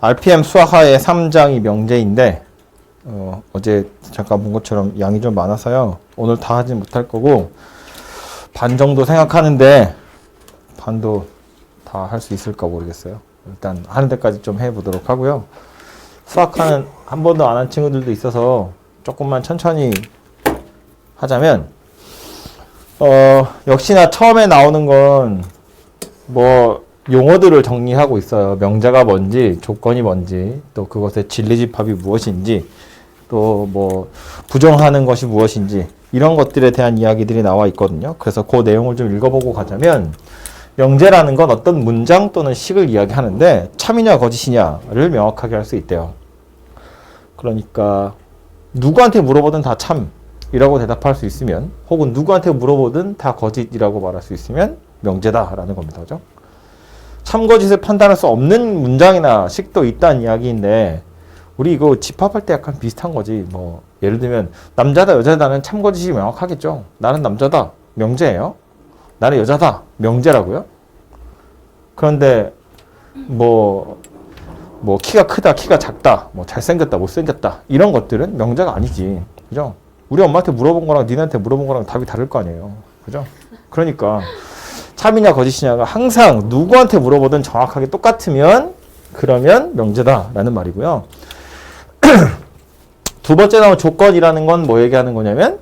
RPM 수학하의 3장이 명제인데, 어제 잠깐 본 것처럼 양이 좀 많아서요. 오늘 다 하진 못할 거고, 반 정도 생각하는데, 반도 다 할 수 있을까 모르겠어요. 일단 하는 데까지 좀 해보도록 하고요. 수학하는 한 번도 안 한 친구들도 있어서 조금만 천천히 하자면, 역시나 처음에 나오는 건, 용어들을 정리하고 있어요. 명제가 뭔지, 조건이 뭔지, 또 그것의 진리집합이 무엇인지, 또 부정하는 것이 무엇인지, 이런 것들에 대한 이야기들이 나와 있거든요. 그래서 그 내용을 좀 읽어보고 가자면, 명제라는 건 어떤 문장 또는 식을 이야기하는데, 참이냐 거짓이냐를 명확하게 할 수 있대요. 그러니까, 누구한테 물어보든 다 참이라고 대답할 수 있으면, 혹은 누구한테 물어보든 다 거짓이라고 말할 수 있으면, 명제다라는 겁니다. 그죠? 참거짓을 판단할 수 없는 문장이나 식도 있다는 이야기인데, 우리 이거 집합할 때 약간 비슷한 거지. 예를 들면 남자다 여자다는 참거짓이 명확하겠죠. 나는 남자다, 명제예요. 나는 여자다, 명제라고요. 그런데 키가 크다, 키가 작다, 잘생겼다, 못생겼다, 이런 것들은 명제가 아니지. 그죠? 우리 엄마한테 물어본 거랑 니네한테 물어본 거랑 답이 다를 거 아니에요. 그죠? 그러니까 참이냐 거짓이냐가 항상 누구한테 물어보든 정확하게 똑같으면 그러면 명제다라는 말이고요. 두 번째 나온 조건이라는 건 뭐 얘기하는 거냐면,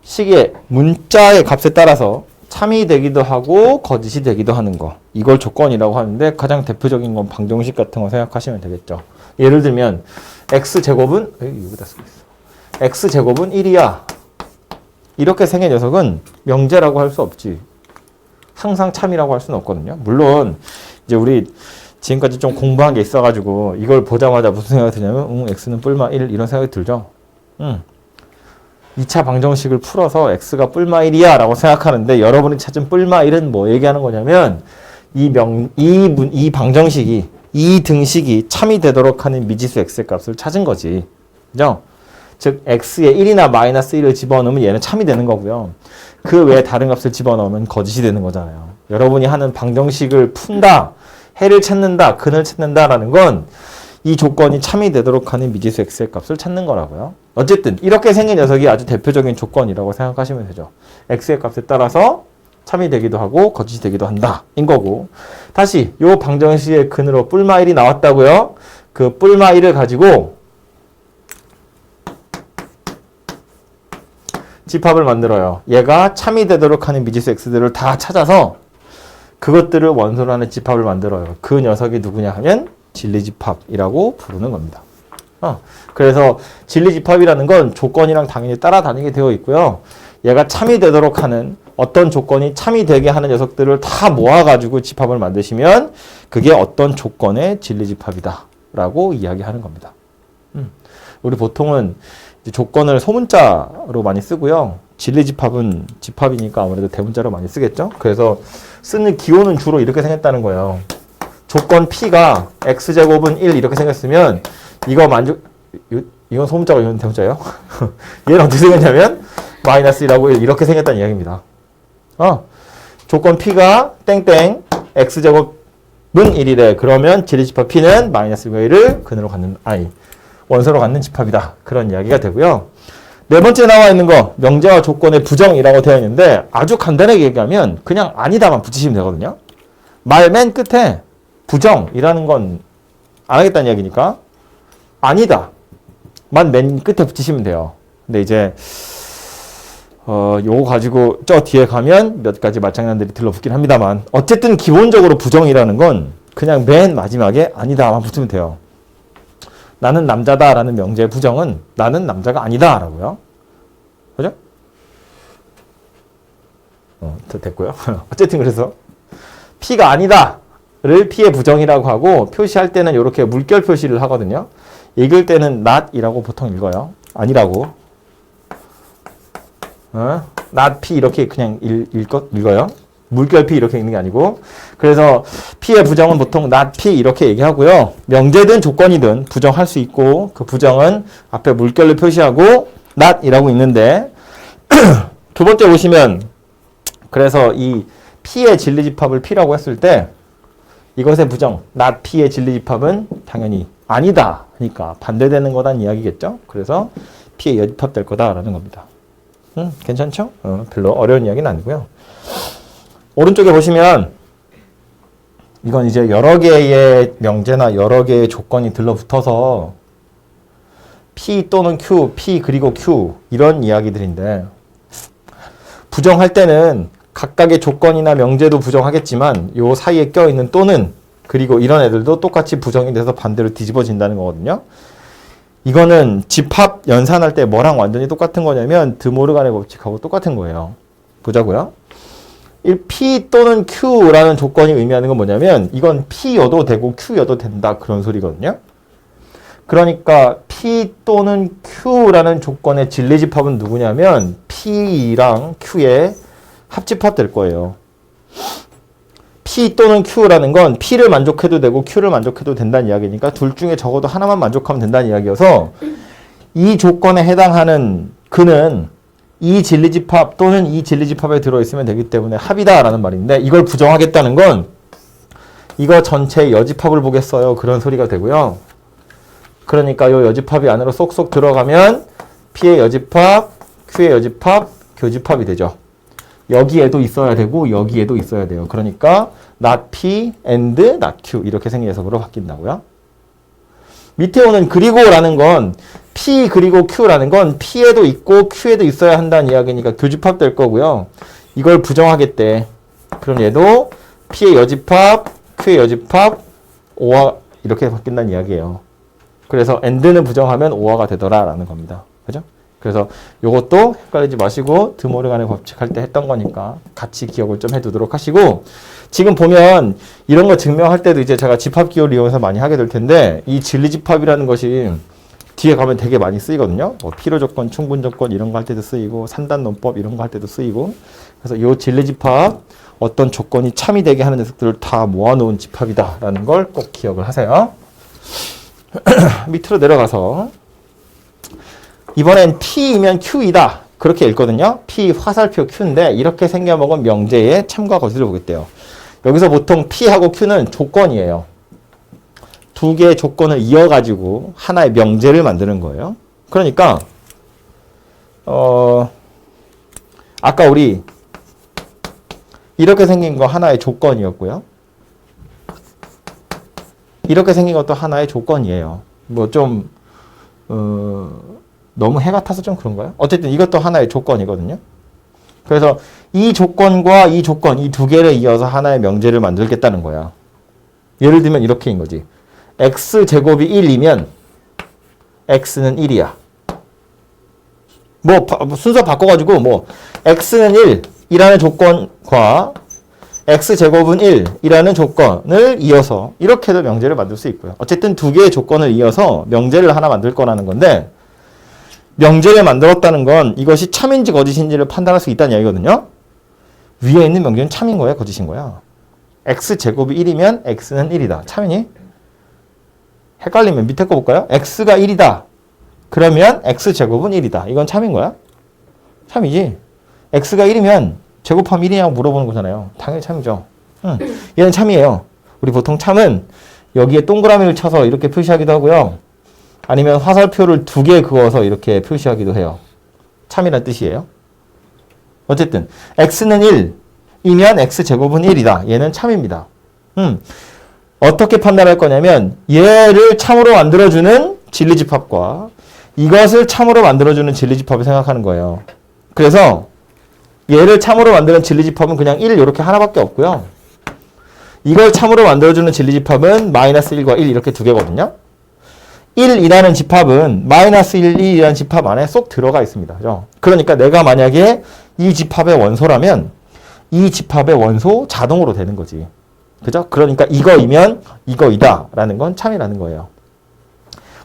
식의 문자의 값에 따라서 참이 되기도 하고 거짓이 되기도 하는 거, 이걸 조건이라고 하는데, 가장 대표적인 건 방정식 같은 거 생각하시면 되겠죠. 예를 들면 x제곱은 여기다 쓰고 있어. x제곱은 1이야. 이렇게 생긴 녀석은 명제라고 할 수 없지. 항상 참이라고 할 수는 없거든요. 물론 이제 우리 지금까지 좀 공부한 게 있어가지고 이걸 보자마자 무슨 생각이 드냐면 x는 뿔마 1 이런 생각이 들죠. 2차 방정식을 풀어서 x가 뿔마 1이야 라고 생각하는데, 여러분이 찾은 뿔마 1은 뭐 얘기하는 거냐면, 이 방정식이, 이 등식이 참이 되도록 하는 미지수 x의 값을 찾은 거지. 그죠? 즉 x에 1이나 마이너스 1을 집어넣으면 얘는 참이 되는 거고요. 그 외에 다른 값을 집어넣으면 거짓이 되는 거잖아요. 여러분이 하는 방정식을 푼다, 해를 찾는다, 근을 찾는다라는 건 이 조건이 참이 되도록 하는 미지수 x의 값을 찾는 거라고요. 어쨌든 이렇게 생긴 녀석이 아주 대표적인 조건이라고 생각하시면 되죠. x의 값에 따라서 참이 되기도 하고 거짓이 되기도 한다 인 거고, 다시 이 방정식의 근으로 뿔마 1이 나왔다고요. 그 뿔마 1을 가지고 집합을 만들어요. 얘가 참이 되도록 하는 미지수 x들을 다 찾아서 그것들을 원소로 하는 집합을 만들어요. 그 녀석이 누구냐 하면 진리집합이라고 부르는 겁니다. 그래서 진리집합이라는 건 조건이랑 당연히 따라다니게 되어 있고요. 얘가 참이 되도록 하는, 어떤 조건이 참이 되게 하는 녀석들을 다 모아가지고 집합을 만드시면 그게 어떤 조건의 진리집합이다 라고 이야기하는 겁니다. 우리 보통은 이제 조건을 소문자로 많이 쓰고요. 진리집합은 집합이니까 아무래도 대문자로 많이 쓰겠죠. 그래서 쓰는 기호는 주로 이렇게 생겼다는 거예요. 조건 P가 x제곱은 1 이렇게 생겼으면 이거 이건 소문자고 이건 대문자예요. 얘는 어떻게 생겼냐면 마이너스 1하고 1 이렇게 생겼다는 이야기입니다. 조건 P가 땡땡 x제곱은 1이래. 그러면 진리집합 P는 마이너스 1을 근으로 갖는 원소로 갖는 집합이다. 그런 이야기가 되고요. 네 번째 나와 있는 거, 명제와 조건의 부정이라고 되어 있는데, 아주 간단하게 얘기하면 그냥 아니다만 붙이시면 되거든요. 말 맨 끝에 부정이라는 건 안 하겠다는 이야기니까 아니다 만 맨 끝에 붙이시면 돼요. 근데 이제 요거 가지고 저 뒤에 가면 몇 가지 말장난들이 들러붙긴 합니다만, 어쨌든 기본적으로 부정이라는 건 그냥 맨 마지막에 아니다만 붙으면 돼요. 나는 남자다라는 명제의 부정은 나는 남자가 아니다라고요. 그죠? 됐고요. 어쨌든 그래서 P가 아니다를 P의 부정이라고 하고, 표시할 때는 이렇게 물결 표시를 하거든요. 읽을 때는 not이라고 보통 읽어요. 아니라고. not P 이렇게 그냥 읽어요. 물결 P 이렇게 읽는 게 아니고. 그래서 P의 부정은 보통 not P 이렇게 얘기하고요. 명제든 조건이든 부정할 수 있고, 그 부정은 앞에 물결로 표시하고 not이라고 읽는데, 두 번째 보시면, 그래서 이 P의 진리집합을 P라고 했을 때 이것의 부정, not P의 진리집합은 당연히 아니다. 그러니까 반대되는 거란 이야기겠죠. 그래서 P의 여집합 될 거다라는 겁니다. 괜찮죠? 별로 어려운 이야기는 아니고요. 오른쪽에 보시면 이건 이제 여러 개의 명제나 여러 개의 조건이 들러붙어서 P 또는 Q, P 그리고 Q 이런 이야기들인데 부정할 때는 각각의 조건이나 명제도 부정하겠지만 요 사이에 껴있는 또는 그리고 이런 애들도 똑같이 부정이 돼서 반대로 뒤집어진다는 거거든요. 이거는 집합 연산할 때 뭐랑 완전히 똑같은 거냐면 드모르간의 법칙하고 똑같은 거예요. 보자고요. P 또는 Q라는 조건이 의미하는 건 뭐냐면 이건 P여도 되고 Q여도 된다 그런 소리거든요. 그러니까 P 또는 Q라는 조건의 진리집합은 누구냐면 P랑 Q의 합집합 될 거예요. P 또는 Q라는 건 P를 만족해도 되고 Q를 만족해도 된다는 이야기니까 둘 중에 적어도 하나만 만족하면 된다는 이야기여서 이 조건에 해당하는 그는 이 진리집합 또는 이 진리집합에 들어있으면 되기 때문에 합이다라는 말인데 이걸 부정하겠다는 건 이거 전체 여집합을 보겠어요. 그런 소리가 되고요. 그러니까 이 여집합이 안으로 쏙쏙 들어가면 P의 여집합, Q의 여집합, 교집합이 되죠. 여기에도 있어야 되고 여기에도 있어야 돼요. 그러니까 not P and not Q 이렇게 생겨서로 바뀐다고요. 밑에 오는 그리고라는 건 P 그리고 Q라는 건 P에도 있고 Q에도 있어야 한다는 이야기니까 교집합 될 거고요. 이걸 부정하겠대. 그럼 얘도 P의 여집합, Q의 여집합, 오화 이렇게 바뀐다는 이야기예요. 그래서 and는 부정하면 오화가 되더라라는 겁니다. 그죠? 그래서 요것도 헷갈리지 마시고 드모르간의 법칙 할 때 했던 거니까 같이 기억을 좀 해두도록 하시고 지금 보면 이런 거 증명할 때도 이제 제가 집합기호를 이용해서 많이 하게 될 텐데 이 진리집합이라는 것이 뒤에 가면 되게 많이 쓰이거든요. 뭐 필요조건, 충분조건 이런 거 할 때도 쓰이고 산단론법 이런 거 할 때도 쓰이고 그래서 이 진리집합 어떤 조건이 참이 되게 하는 녀석들을 다 모아놓은 집합이다라는 걸 꼭 기억을 하세요. 밑으로 내려가서 이번엔 P이면 Q이다. 그렇게 읽거든요. P 화살표 Q인데 이렇게 생겨먹은 명제의 참과 거짓을 보겠대요. 여기서 보통 P하고 Q는 조건이에요. 두 개의 조건을 이어가지고 하나의 명제를 만드는 거예요. 그러니까 아까 우리 이렇게 생긴 거 하나의 조건이었고요. 이렇게 생긴 것도 하나의 조건이에요. 뭐 좀 너무 해 같아서 좀 그런가요? 어쨌든 이것도 하나의 조건이거든요. 그래서 이 조건과 이 조건, 이 두 개를 이어서 하나의 명제를 만들겠다는 거야. 예를 들면 이렇게인 거지. x제곱이 1이면 x는 1이야. 뭐 순서 바꿔가지고 뭐 x는 1이라는 조건과 x제곱은 1이라는 조건을 이어서 이렇게도 명제를 만들 수 있고요. 어쨌든 두 개의 조건을 이어서 명제를 하나 만들 거라는 건데 명제를 만들었다는 건 이것이 참인지 거짓인지를 판단할 수 있다는 이야기거든요. 위에 있는 명제는 참인 거야, 거짓인 거야. x제곱이 1이면 x는 1이다. 참이니? 헷갈리면 밑에 거 볼까요? x가 1이다. 그러면 x제곱은 1이다. 이건 참인 거야? 참이지. x가 1이면 제곱하면 1이냐고 물어보는 거잖아요. 당연히 참이죠. 얘는 참이에요. 우리 보통 참은 여기에 동그라미를 쳐서 이렇게 표시하기도 하고요. 아니면 화살표를 두 개 그어서 이렇게 표시하기도 해요. 참이란 뜻이에요. 어쨌든 x는 1이면 x제곱은 1이다. 얘는 참입니다. 어떻게 판단할 거냐면 얘를 참으로 만들어주는 진리집합과 이것을 참으로 만들어주는 진리집합을 생각하는 거예요. 그래서 얘를 참으로 만드는 진리집합은 그냥 1 이렇게 하나밖에 없고요. 이걸 참으로 만들어주는 진리집합은 마이너스 1과 1 이렇게 두 개거든요. 1이라는 집합은 마이너스 1, 2이라는 집합 안에 쏙 들어가 있습니다. 그죠? 그러니까 내가 만약에 이 집합의 원소라면 이 집합의 원소 자동으로 되는 거지. 그죠? 그러니까 이거이면 이거이다 라는 건 참이라는 거예요.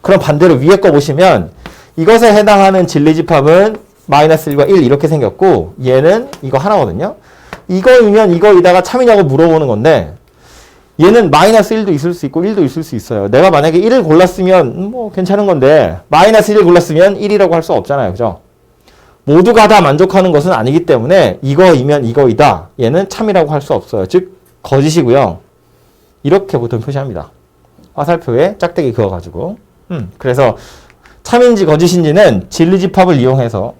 그럼 반대로 위에 거 보시면 이것에 해당하는 진리집합은 마이너스 1과 1 이렇게 생겼고 얘는 이거 하나거든요. 이거이면 이거이다가 참이냐고 물어보는 건데 얘는 마이너스 1도 있을 수 있고 1도 있을 수 있어요. 내가 만약에 1을 골랐으면 뭐 괜찮은 건데 마이너스 1을 골랐으면 1이라고 할 수 없잖아요. 그죠? 모두가 다 만족하는 것은 아니기 때문에 이거이면 이거이다. 얘는 참이라고 할 수 없어요. 즉 거짓이고요. 이렇게 보통 표시합니다. 화살표에 짝대기 그어가지고. 그래서 참인지 거짓인지는 진리집합을 이용해서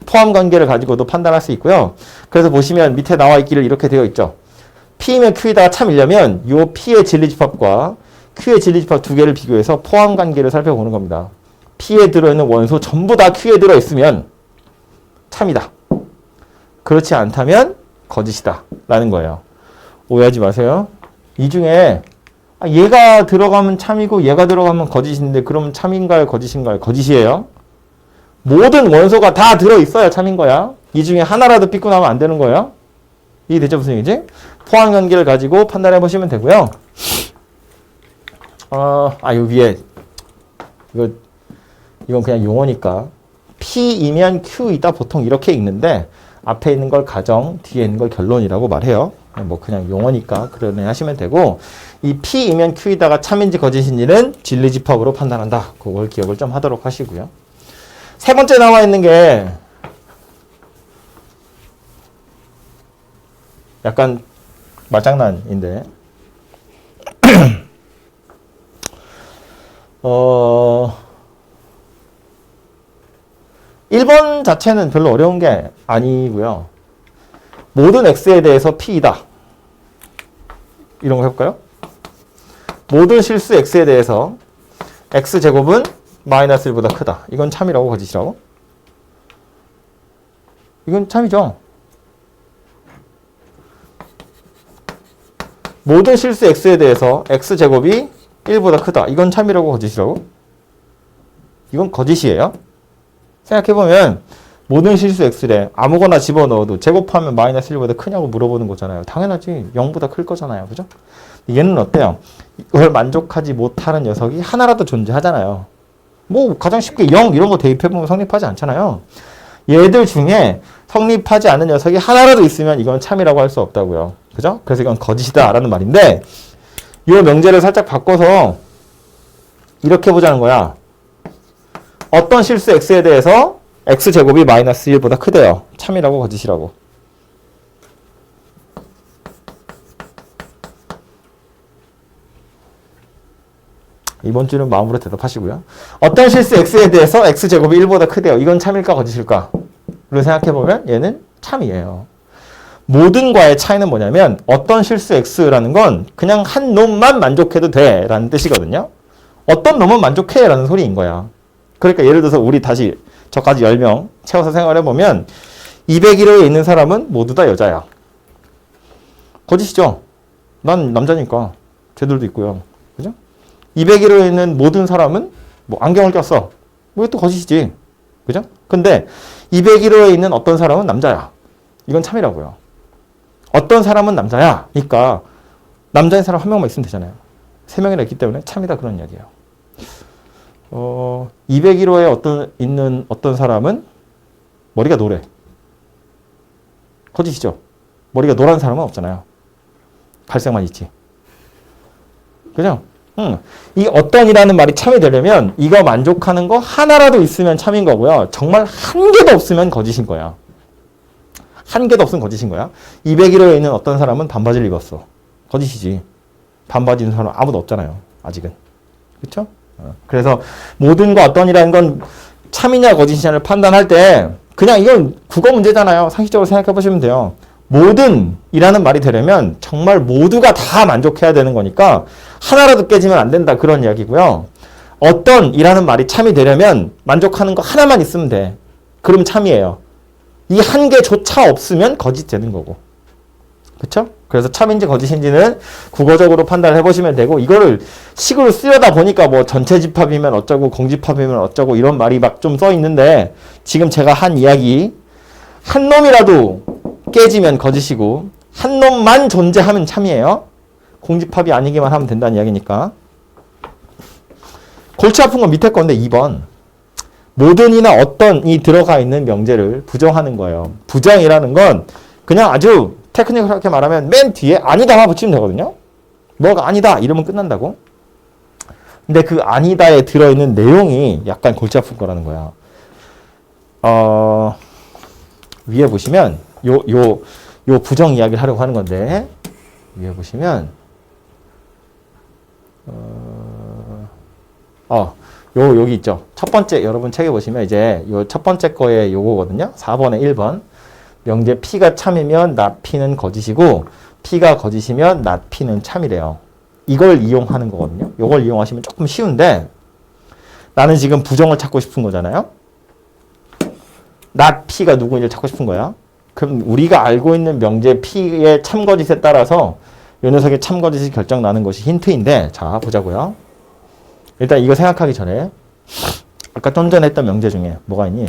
포함 관계를 가지고도 판단할 수 있고요. 그래서 보시면 밑에 나와 있기를 이렇게 되어 있죠. P이면 Q에다가 참이려면 요 P의 진리집합과 Q의 진리집합 두 개를 비교해서 포함 관계를 살펴보는 겁니다. P에 들어있는 원소 전부 다 Q에 들어있으면 참이다. 그렇지 않다면 거짓이다 라는 거예요. 오해하지 마세요. 이 중에 얘가 들어가면 참이고 얘가 들어가면 거짓인데 그럼 참인가요? 거짓인가요? 거짓이에요. 모든 원소가 다 들어있어야 참인 거야. 이 중에 하나라도 삐꾸 나면 안 되는 거예요. 이게 대체 무슨 얘기지? 포함 관계를 가지고 판단해 보시면 되고요. 요 위에 이건 그냥 용어니까 P이면 Q이다 보통 이렇게 읽는데 앞에 있는 걸 가정, 뒤에 있는 걸 결론이라고 말해요. 뭐 그냥 용어니까 그러네 하시면 되고 이 P이면 Q이다가 참인지 거짓인지는 진리집합으로 판단한다. 그걸 기억을 좀 하도록 하시고요. 세 번째 나와 있는 게 약간 말장난인데 1번 자체는 별로 어려운 게 아니고요. 모든 x에 대해서 p이다. 이런 거 해볼까요? 모든 실수 x에 대해서 x제곱은 마이너스 1보다 크다. 이건 참이라고 거짓이라고? 이건 참이죠. 모든 실수 x에 대해서 x제곱이 1보다 크다. 이건 참이라고 거짓이라고? 이건 거짓이에요. 생각해보면 모든 실수 x래 아무거나 집어넣어도 제곱하면 마이너스 1보다 크냐고 물어보는 거잖아요. 당연하지. 0보다 클 거잖아요. 그죠? 얘는 어때요? 이걸 만족하지 못하는 녀석이 하나라도 존재하잖아요. 뭐 가장 쉽게 0 이런 거 대입해보면 성립하지 않잖아요. 얘들 중에 성립하지 않은 녀석이 하나라도 있으면 이건 참이라고 할 수 없다고요. 그죠? 그래서 이건 거짓이다 라는 말인데 이 명제를 살짝 바꿔서 이렇게 보자는 거야. 어떤 실수 x에 대해서 x제곱이 마이너스 1보다 크대요. 참이라고 거짓이라고. 이번 주는 마음으로 대답하시고요. 어떤 실수 x에 대해서 x제곱이 1보다 크대요. 이건 참일까 거짓일까? 를 생각해보면 얘는 참이에요. 모든과의 차이는 뭐냐면 어떤 실수 x라는 건 그냥 한 놈만 만족해도 돼 라는 뜻이거든요. 어떤 놈은 만족해 라는 소리인 거야. 그러니까 예를 들어서 우리 다시 저까지 10명 채워서 생활해보면 201호에 있는 사람은 모두 다 여자야. 거짓이죠. 난 남자니까. 쟤들도 있고요. 그죠? 201호에 있는 모든 사람은 뭐 안경을 꼈어. 뭐 이것도 거짓이지. 그죠? 근데 201호에 있는 어떤 사람은 남자야. 이건 참이라고요. 어떤 사람은 남자야. 그러니까 남자인 사람 한 명만 있으면 되잖아요. 3명이나 있기 때문에 참이다 그런 이야기예요. 201호에 있는 어떤 사람은 머리가 노래. 거짓이죠. 머리가 노란 사람은 없잖아요. 갈색만 있지. 그죠? 이 어떤이라는 말이 참이 되려면 이거 만족하는 거 하나라도 있으면 참인 거고요. 정말 한 개도 없으면 거짓인 거야. 한 개도 없으면 거짓인 거야. 201호에 있는 어떤 사람은 반바지를 입었어. 거짓이지. 반바지 입는 사람 아무도 없잖아요. 아직은. 그렇죠? 그래서 모든과 어떤이라는 건 참이냐 거짓이냐를 판단할 때 그냥 이건 국어 문제잖아요. 상식적으로 생각해 보시면 돼요. 모든이라는 말이 되려면 정말 모두가 다 만족해야 되는 거니까 하나라도 깨지면 안 된다 그런 이야기고요. 어떤이라는 말이 참이 되려면 만족하는 거 하나만 있으면 돼. 그럼 참이에요. 이 한 개조차 없으면 거짓 되는 거고. 그렇죠? 그래서 참인지 거짓인지는 국어적으로 판단을 해보시면 되고 이거를 식으로 쓰려다 보니까 뭐 전체 집합이면 어쩌고 공집합이면 어쩌고 이런 말이 막 좀 써 있는데 지금 제가 한 이야기 한 놈이라도 깨지면 거짓이고 한 놈만 존재하면 참이에요. 공집합이 아니기만 하면 된다는 이야기니까. 골치 아픈 건 밑에 건데 2번. 모든이나 어떤이 들어가 있는 명제를 부정하는 거예요. 부정이라는 건 그냥 아주 테크닉하게 말하면 맨 뒤에 아니다만 붙이면 되거든요. 뭐가 아니다 이러면 끝난다고. 근데 그 아니다에 들어있는 내용이 약간 골치 아픈 거라는 거야. 위에 보시면 요 부정 이야기를 하려고 하는 건데 위에 보시면 여기 있죠. 첫 번째, 여러분 책에 보시면 이제 요 첫 번째 거에 요거거든요. 4번에 1번. 명제 P가 참이면 not P는 거짓이고, P가 거짓이면 not P는 참이래요. 이걸 이용하는 거거든요. 요걸 이용하시면 조금 쉬운데, 나는 지금 부정을 찾고 싶은 거잖아요. not P가 누구인지 찾고 싶은 거야. 그럼 우리가 알고 있는 명제 P의 참거짓에 따라서 요 녀석의 참거짓이 결정나는 것이 힌트인데, 자, 보자고요. 일단 이거 생각하기 전에 아까 좀 전에 했던 명제 중에 뭐가 있니?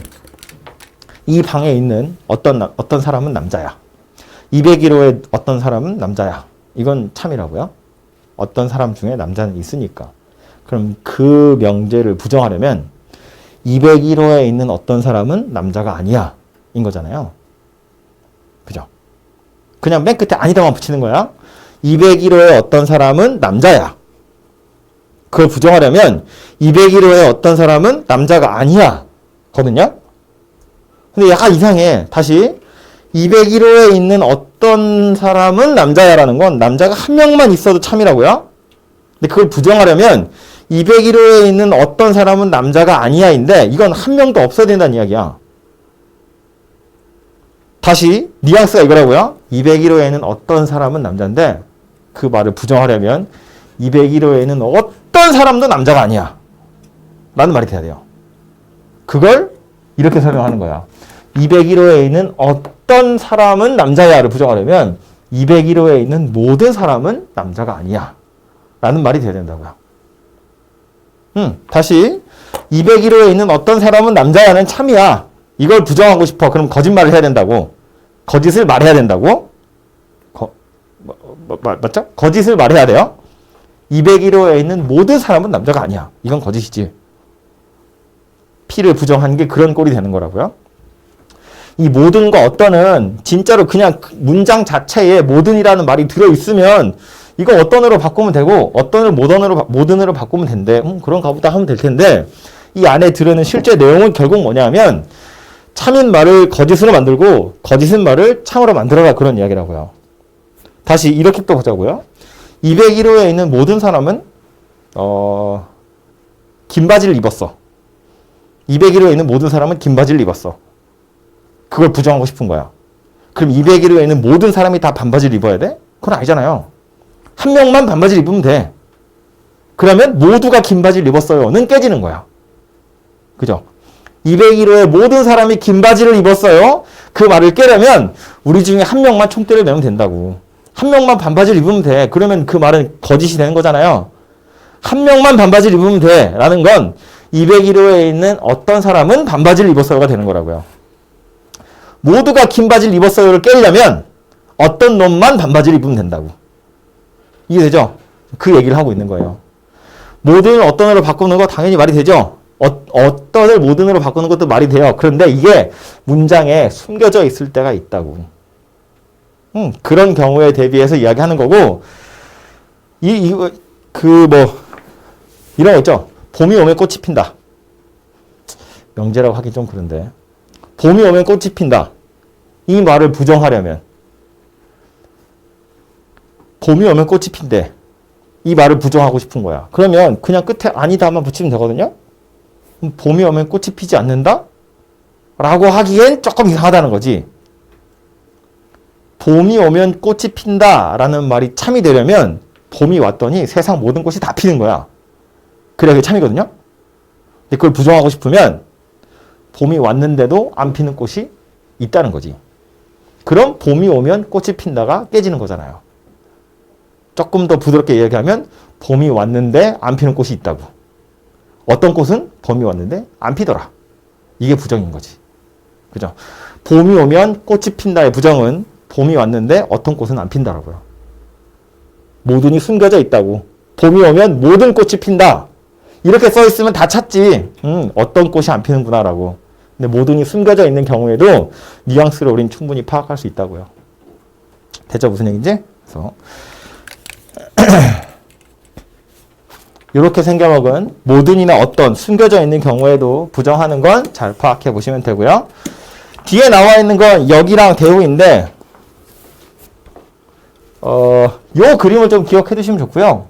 이 방에 있는 어떤 사람은 남자야. 201호의 어떤 사람은 남자야. 이건 참이라고요. 어떤 사람 중에 남자는 있으니까. 그럼 그 명제를 부정하려면 201호에 있는 어떤 사람은 남자가 아니야. 인 거잖아요. 그죠? 그냥 맨 끝에 아니다만 붙이는 거야. 201호의 어떤 사람은 남자야. 그걸 부정하려면 201호의 어떤 사람은 남자가 아니야. 거든요. 근데 약간 이상해. 다시 201호에 있는 어떤 사람은 남자야라는 건 남자가 한 명만 있어도 참이라고요. 근데 그걸 부정하려면 201호에 있는 어떤 사람은 남자가 아니야인데 이건 한 명도 없어야 된다는 이야기야. 다시 뉘앙스가 이거라고요. 201호에 있는 어떤 사람은 남자인데 그 말을 부정하려면 201호에 있는 어떤 사람도 남자가 아니야. 라는 말이 돼야 돼요. 그걸 이렇게 설명하는 거야. 201호에 있는 어떤 사람은 남자야를 부정하려면 201호에 있는 모든 사람은 남자가 아니야. 라는 말이 돼야 된다고요. 다시 201호에 있는 어떤 사람은 남자야는 참이야. 이걸 부정하고 싶어. 그럼 거짓말을 해야 된다고. 거짓을 말해야 된다고. 맞죠? 거짓을 말해야 돼요. 201호에 있는 모든 사람은 남자가 아니야. 이건 거짓이지. P를 부정한 게 그런 꼴이 되는 거라고요. 이 모든과 어떤은 진짜로 그냥 문장 자체에 모든이라는 말이 들어있으면 이거 어떤으로 바꾸면 되고 어떤을 모든으로 바꾸면 된대. 그런가 보다 하면 될 텐데 이 안에 들어있는 실제 내용은 결국 뭐냐면 참인 말을 거짓으로 만들고 거짓인 말을 참으로 만들어라 그런 이야기라고요. 다시 이렇게 또 보자고요. 201호에 있는 모든 사람은 긴 바지를 입었어. 201호에 있는 모든 사람은 긴 바지를 입었어. 그걸 부정하고 싶은 거야. 그럼 201호에 있는 모든 사람이 다 반바지를 입어야 돼? 그건 아니잖아요. 한 명만 반바지를 입으면 돼. 그러면 모두가 긴 바지를 입었어요는 깨지는 거야. 그죠? 201호의 모든 사람이 긴 바지를 입었어요. 그 말을 깨려면 우리 중에 한 명만 총대를 매면 된다고. 한 명만 반바지를 입으면 돼. 그러면 그 말은 거짓이 되는 거잖아요. 한 명만 반바지를 입으면 돼. 라는 건 201호에 있는 어떤 사람은 반바지를 입었어요가 되는 거라고요. 모두가 긴 바지를 입었어요를 깨려면 어떤 놈만 반바지를 입으면 된다고. 이해되죠? 그 얘기를 하고 있는 거예요. 모든을 어떤으로 바꾸는 거 당연히 말이 되죠? 어떤을 모든으로 바꾸는 것도 말이 돼요. 그런데 이게 문장에 숨겨져 있을 때가 있다고. 그런 경우에 대비해서 이야기하는 거고, 이런 거 있죠? 봄이 오면 꽃이 핀다. 명제라고 하기 좀 그런데. 봄이 오면 꽃이 핀다. 이 말을 부정하려면, 봄이 오면 꽃이 핀대. 이 말을 부정하고 싶은 거야. 그러면 그냥 끝에 아니다만 붙이면 되거든요? 봄이 오면 꽃이 피지 않는다? 라고 하기엔 조금 이상하다는 거지. 봄이 오면 꽃이 핀다 라는 말이 참이 되려면 봄이 왔더니 세상 모든 꽃이 다 피는 거야. 그래야 그게 참이거든요. 근데 그걸 부정하고 싶으면 봄이 왔는데도 안 피는 꽃이 있다는 거지. 그럼 봄이 오면 꽃이 핀다가 깨지는 거잖아요. 조금 더 부드럽게 이야기하면 봄이 왔는데 안 피는 꽃이 있다고. 어떤 꽃은 봄이 왔는데 안 피더라. 이게 부정인 거지. 그죠? 봄이 오면 꽃이 핀다의 부정은 봄이 왔는데 어떤 꽃은 안 핀다라고요. 모든이 숨겨져 있다고. 봄이 오면 모든 꽃이 핀다. 이렇게 써 있으면 다 찾지. 어떤 꽃이 안 피는구나라고. 근데 모든이 숨겨져 있는 경우에도 뉘앙스를 우린 충분히 파악할 수 있다고요. 대체 무슨 얘기인지? 그래서 이렇게 생겨먹은 모든이나 어떤 숨겨져 있는 경우에도 부정하는 건 잘 파악해 보시면 되고요. 뒤에 나와 있는 건 역이랑 대우인데 요 그림을 좀 기억해 두시면 좋고요.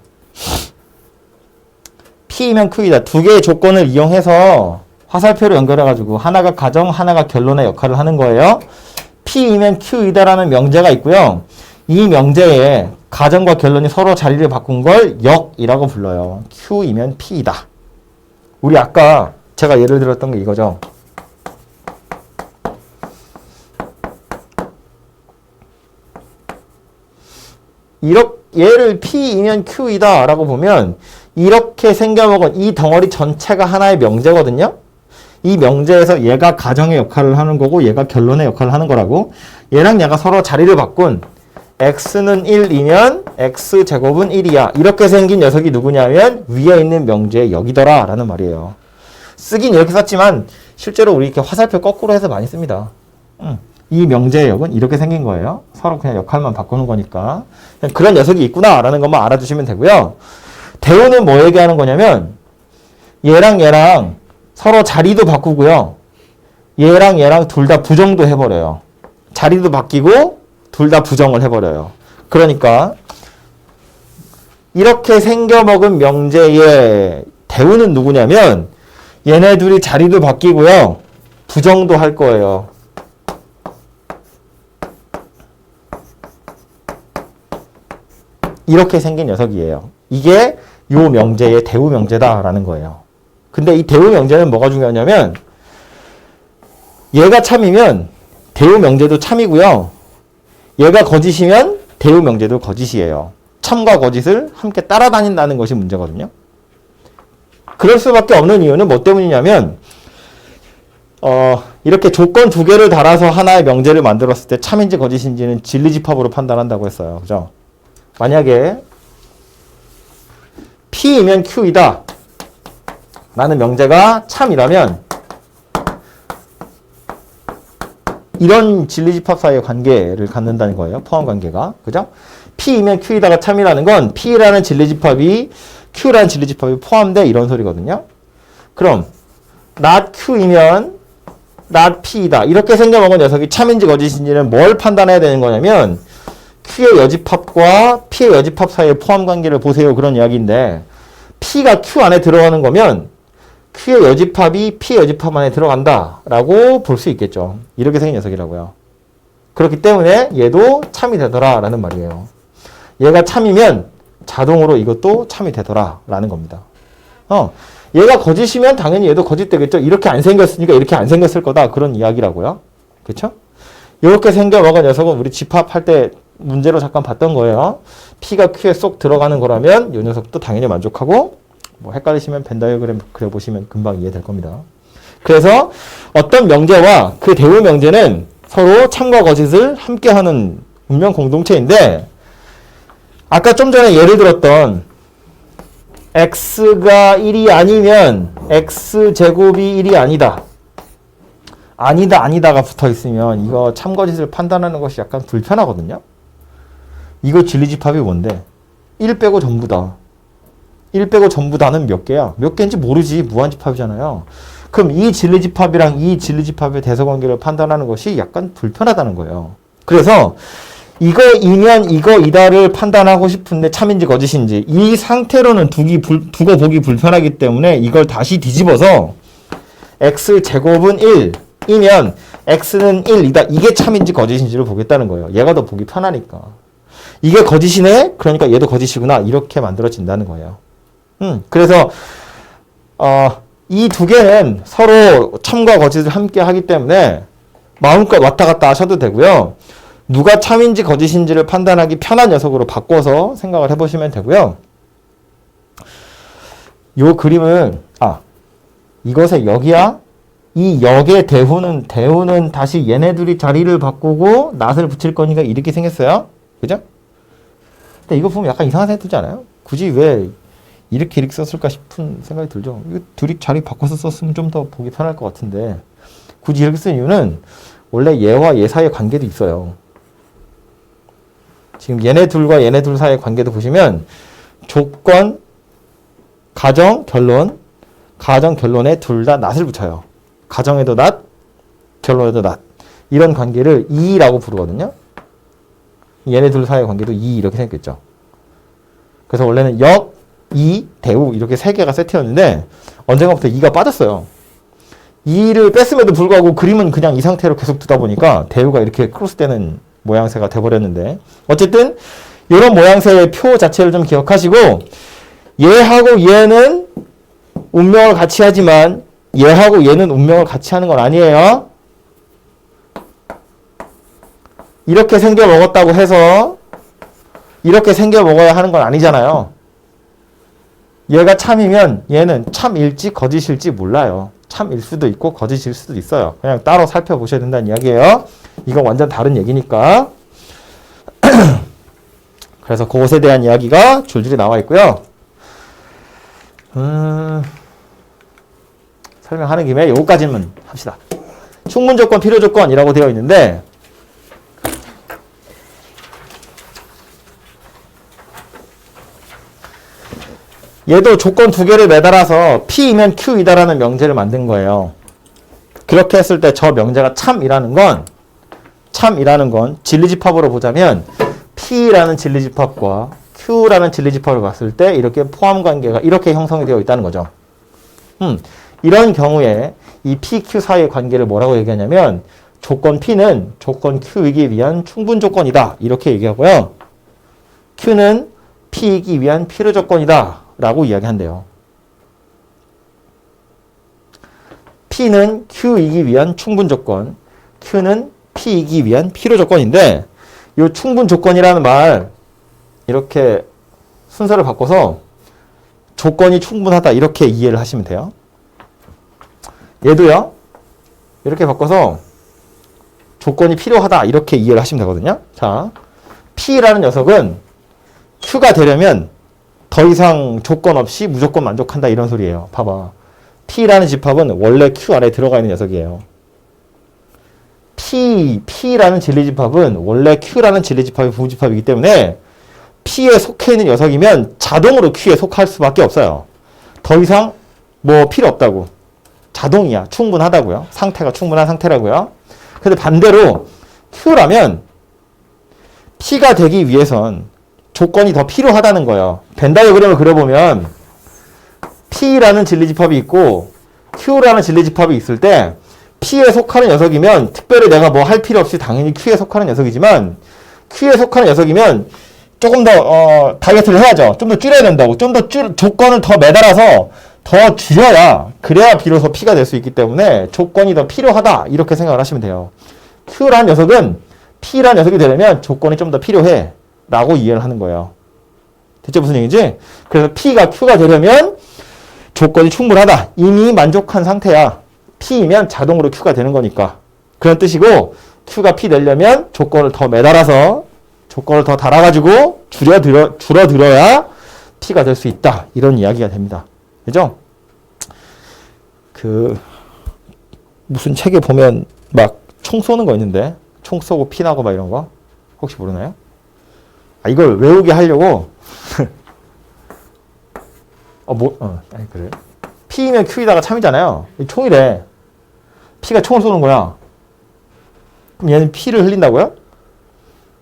P이면 Q이다. 두 개의 조건을 이용해서 화살표로 연결해가지고 하나가 가정, 하나가 결론의 역할을 하는 거예요. P이면 Q이다라는 명제가 있고요. 이 명제에 가정과 결론이 서로 자리를 바꾼 걸 역이라고 불러요. Q이면 P이다. 우리 아까 제가 예를 들었던 게 이거죠. 얘를 P이면 Q이다 라고 보면 이렇게 생겨먹은 이 덩어리 전체가 하나의 명제거든요. 이 명제에서 얘가 가정의 역할을 하는 거고 얘가 결론의 역할을 하는 거라고. 얘랑 얘가 서로 자리를 바꾼 x는 1이면 x제곱은 1이야. 이렇게 생긴 녀석이 누구냐면 위에 있는 명제의 역이더라 라는 말이에요. 쓰긴 이렇게 썼지만 실제로 우리 이렇게 화살표 거꾸로 해서 많이 씁니다. 이 명제의 역은 이렇게 생긴 거예요. 서로 그냥 역할만 바꾸는 거니까. 그냥 그런 녀석이 있구나 라는 것만 알아두시면 되고요. 대우는 뭐 얘기하는 거냐면 얘랑 얘랑 서로 자리도 바꾸고요. 얘랑 얘랑 둘 다 부정도 해버려요. 자리도 바뀌고 둘 다 부정을 해버려요. 그러니까 이렇게 생겨먹은 명제의 대우는 누구냐면 얘네 둘이 자리도 바뀌고요. 부정도 할 거예요. 이렇게 생긴 녀석이에요. 이게 요 명제의 대우 명제다라는 거예요. 근데 이 대우 명제는 뭐가 중요하냐면 얘가 참이면 대우 명제도 참이고요. 얘가 거짓이면 대우 명제도 거짓이에요. 참과 거짓을 함께 따라다닌다는 것이 문제거든요. 그럴 수밖에 없는 이유는 뭐 때문이냐면 이렇게 조건 두 개를 달아서 하나의 명제를 만들었을 때 참인지 거짓인지는 진리집합으로 판단한다고 했어요. 그죠? 만약에 P이면 Q이다 라는 명제가 참이라면 이런 진리집합 사이의 관계를 갖는다는 거예요. 포함관계가. 그죠? P이면 Q이다가 참이라는 건 P라는 진리집합이 Q라는 진리집합이 포함돼 이런 소리거든요. 그럼 not Q이면 not P이다. 이렇게 생겨먹은 녀석이 참인지 거짓인지는 뭘 판단해야 되는 거냐면 Q의 여집합과 P의 여집합 사이의 포함관계를 보세요. 그런 이야기인데 P가 Q 안에 들어가는 거면 Q의 여집합이 P의 여집합 안에 들어간다 라고 볼 수 있겠죠. 이렇게 생긴 녀석이라고요. 그렇기 때문에 얘도 참이 되더라 라는 말이에요. 얘가 참이면 자동으로 이것도 참이 되더라 라는 겁니다. 얘가 거짓이면 당연히 얘도 거짓 되겠죠. 이렇게 안 생겼으니까 이렇게 안 생겼을 거다. 그런 이야기라고요. 그렇죠? 이렇게 생겨먹은 녀석은 우리 집합할 때 문제로 잠깐 봤던 거예요. P가 Q에 쏙 들어가는 거라면 이 녀석도 당연히 만족하고 뭐 헷갈리시면 벤 다이어그램 그려보시면 금방 이해될 겁니다. 그래서 어떤 명제와 그 대우 명제는 서로 참과 거짓을 함께하는 운명 공동체인데 아까 좀 전에 예를 들었던 x가 1이 아니면 x제곱이 1이 아니다. 아니다가 붙어 있으면 이거 참거짓을 판단하는 것이 약간 불편하거든요. 이거 진리집합이 뭔데? 1 빼고 전부다. 1 빼고 전부다는 몇 개야? 몇 개인지 모르지. 무한집합이잖아요. 그럼 이 진리집합이랑 이 진리집합의 대서관계를 판단하는 것이 약간 불편하다는 거예요. 그래서 이거이면 이거이다를 판단하고 싶은데 참인지 거짓인지 이 상태로는 두고 보기 불편하기 때문에 이걸 다시 뒤집어서 x제곱은 1이면 x는 1이다. 이게 참인지 거짓인지를 보겠다는 거예요. 얘가 더 보기 편하니까. 이게 거짓이네? 그러니까 얘도 거짓이구나. 이렇게 만들어진다는 거예요. 그래서 이 두 개는 서로 참과 거짓을 함께 하기 때문에 마음껏 왔다 갔다 하셔도 되고요. 누가 참인지 거짓인지를 판단하기 편한 녀석으로 바꿔서 생각을 해보시면 되고요. 요 그림은 이것의 역이야? 이 역의 대우는 다시 얘네들이 자리를 바꾸고 낫을 붙일 거니까 이렇게 생겼어요. 그죠? 근데 이거 보면 약간 이상한 생각 들지 않아요? 굳이 왜 이렇게 썼을까 싶은 생각이 들죠. 이거 둘이 자리 바꿔서 썼으면 좀 더 보기 편할 것 같은데 굳이 이렇게 쓴 이유는 원래 얘와 얘 사이의 관계도 있어요. 지금 얘네 둘과 얘네 둘 사이의 관계도 보시면 조건, 가정, 결론, 결론에 둘 다 낫을 붙여요. 가정에도 낫, 결론에도 낫. 이런 관계를 이라고 부르거든요. 얘네 둘 사이의 관계도 이 이렇게 생겼겠죠. 그래서 원래는 역, 이, 대우 이렇게 세 개가 세트였는데 언젠가부터 2가 빠졌어요. 2를 뺐음에도 불구하고 그림은 그냥 이 상태로 계속 두다 보니까 대우가 이렇게 크로스되는 모양새가 돼버렸는데 어쨌든 이런 모양새의 표 자체를 좀 기억하시고 얘하고 얘는 운명을 같이 하지만 얘하고 얘는 운명을 같이 하는 건 아니에요. 이렇게 생겨 먹었다고 해서 이렇게 생겨 먹어야 하는 건 아니잖아요. 얘가 참이면 얘는 참일지 거짓일지 몰라요. 참일 수도 있고 거짓일 수도 있어요. 그냥 따로 살펴보셔야 된다는 이야기예요. 이건 완전 다른 얘기니까. 그래서 그것에 대한 이야기가 줄줄이 나와 있고요. 설명하는 김에 요거까지만 합시다. 충분조건, 필요조건이라고 되어 있는데 얘도 조건 두 개를 매달아서 P이면 Q이다라는 명제를 만든 거예요. 그렇게 했을 때 저 명제가 참이라는 건 진리집합으로 보자면 P라는 진리집합과 Q라는 진리집합을 봤을 때 이렇게 포함관계가 이렇게 형성이 되어 있다는 거죠. 이런 경우에 이 P, Q 사이의 관계를 뭐라고 얘기하냐면 조건 P는 조건 Q이기 위한 충분조건이다 이렇게 얘기하고요. Q는 P이기 위한 필요조건이다 라고 이야기한대요. P는 Q이기 위한 충분조건, Q는 P이기 위한 필요조건인데 이 충분조건이라는 말 이렇게 순서를 바꿔서 조건이 충분하다 이렇게 이해를 하시면 돼요. 얘도요. 이렇게 바꿔서 조건이 필요하다 이렇게 이해를 하시면 되거든요. 자, P라는 녀석은 Q가 되려면 더 이상 조건 없이 무조건 만족한다 이런 소리예요. 봐봐. P라는 집합은 원래 Q 안에 들어가 있는 녀석이에요. P라는 진리집합은 원래 Q라는 진리집합의 부집합이기 때문에 P에 속해 있는 녀석이면 자동으로 Q에 속할 수밖에 없어요. 더 이상 뭐 필요 없다고. 자동이야. 충분하다고요. 상태가 충분한 상태라고요. 근데 반대로 Q라면 P가 되기 위해선 조건이 더 필요하다는 거예요. 벤 다이어그램을 그려보면 P라는 진리집합이 있고 Q라는 진리집합이 있을 때 P에 속하는 녀석이면 특별히 내가 뭐 할 필요 없이 당연히 Q에 속하는 녀석이지만 Q에 속하는 녀석이면 조금 더 다이어트를 해야죠. 좀 더 줄여야 된다고. 좀 더 조건을 더 매달아서 더 줄여야 그래야 비로소 P가 될 수 있기 때문에 조건이 더 필요하다 이렇게 생각을 하시면 돼요. Q라는 녀석은 P라는 녀석이 되려면 조건이 좀 더 필요해 라고 이해를 하는 거예요. 대체 무슨 얘기지? 그래서 P가 Q가 되려면 조건이 충분하다. 이미 만족한 상태야. P이면 자동으로 Q가 되는 거니까. 그런 뜻이고 Q가 P 되려면 조건을 더 매달아서 조건을 더 달아가지고 줄어들어야 P가 될 수 있다. 이런 이야기가 됩니다. 그죠? 무슨 책에 보면 막 총 쏘는 거 있는데 총 쏘고 피 나고 막 이런 거 혹시 모르나요? 이걸 외우게 하려고 아니 그래. P면 Q이다가 참이잖아요. 총이래. P가 총을 쏘는 거야. 그럼 얘는 P를 흘린다고요?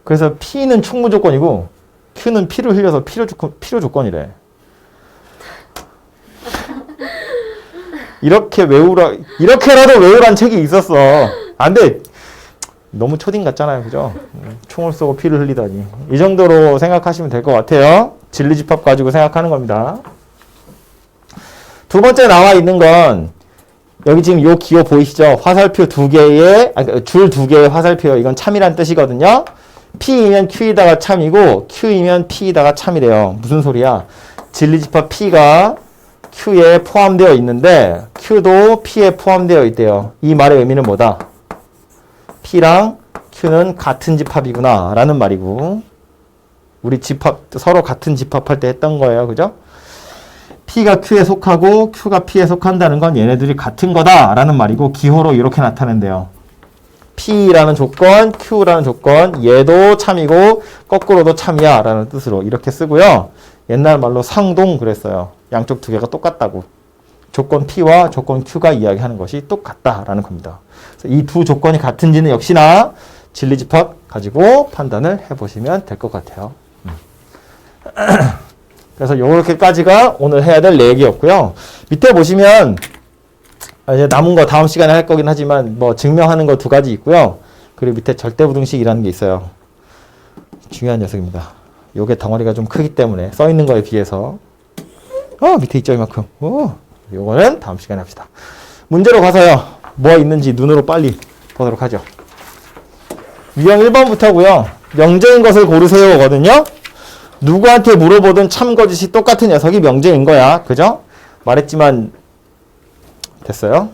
그래서 P는 충분 조건이고 Q는 P를 흘려서 필요 조건이래. 이렇게라도 외우란 책이 있었어. 안 돼. 너무 초딩 같잖아요. 그죠? 총을 쏘고 피를 흘리다니. 이 정도로 생각하시면 될 것 같아요. 진리집합 가지고 생각하는 겁니다. 두 번째 나와 있는 건 여기 지금 요 기호 보이시죠? 화살표 두 개의 줄 두 개의 화살표요. 이건 참이란 뜻이거든요. P이면 Q이다가 참이고 Q이면 P이다가 참이래요. 무슨 소리야? 진리집합 P가 Q에 포함되어 있는데 Q도 P에 포함되어 있대요. 이 말의 의미는 뭐다? P랑 Q는 같은 집합이구나 라는 말이고 우리 집합 서로 같은 집합할 때 했던 거예요. 그죠? P가 Q에 속하고 Q가 P에 속한다는 건 얘네들이 같은 거다라는 말이고 기호로 이렇게 나타낸대요. P라는 조건, Q라는 조건, 얘도 참이고 거꾸로도 참이야 라는 뜻으로 이렇게 쓰고요. 옛날 말로 상동 그랬어요. 양쪽 두 개가 똑같다고. 조건 P와 조건 Q가 이야기하는 것이 똑같다라는 겁니다. 이 두 조건이 같은지는 역시나 진리집합 가지고 판단을 해보시면 될 것 같아요. 그래서 요렇게까지가 오늘 해야 될 4개였고요. 밑에 보시면 이제 남은 거 다음 시간에 할 거긴 하지만 뭐 증명하는 거 2가지 있고요. 그리고 밑에 절대부등식이라는 게 있어요. 중요한 녀석입니다. 요게 덩어리가 좀 크기 때문에 써 있는 거에 비해서 밑에 있죠 이만큼. 요거는 다음 시간에 합시다. 문제로 가서요. 뭐 있는지 눈으로 빨리 보도록 하죠. 유형 1번부터고요. 명제인 것을 고르세요거든요. 누구한테 물어보든 참거짓이 똑같은 녀석이 명제인 거야. 그죠? 말했지만 됐어요.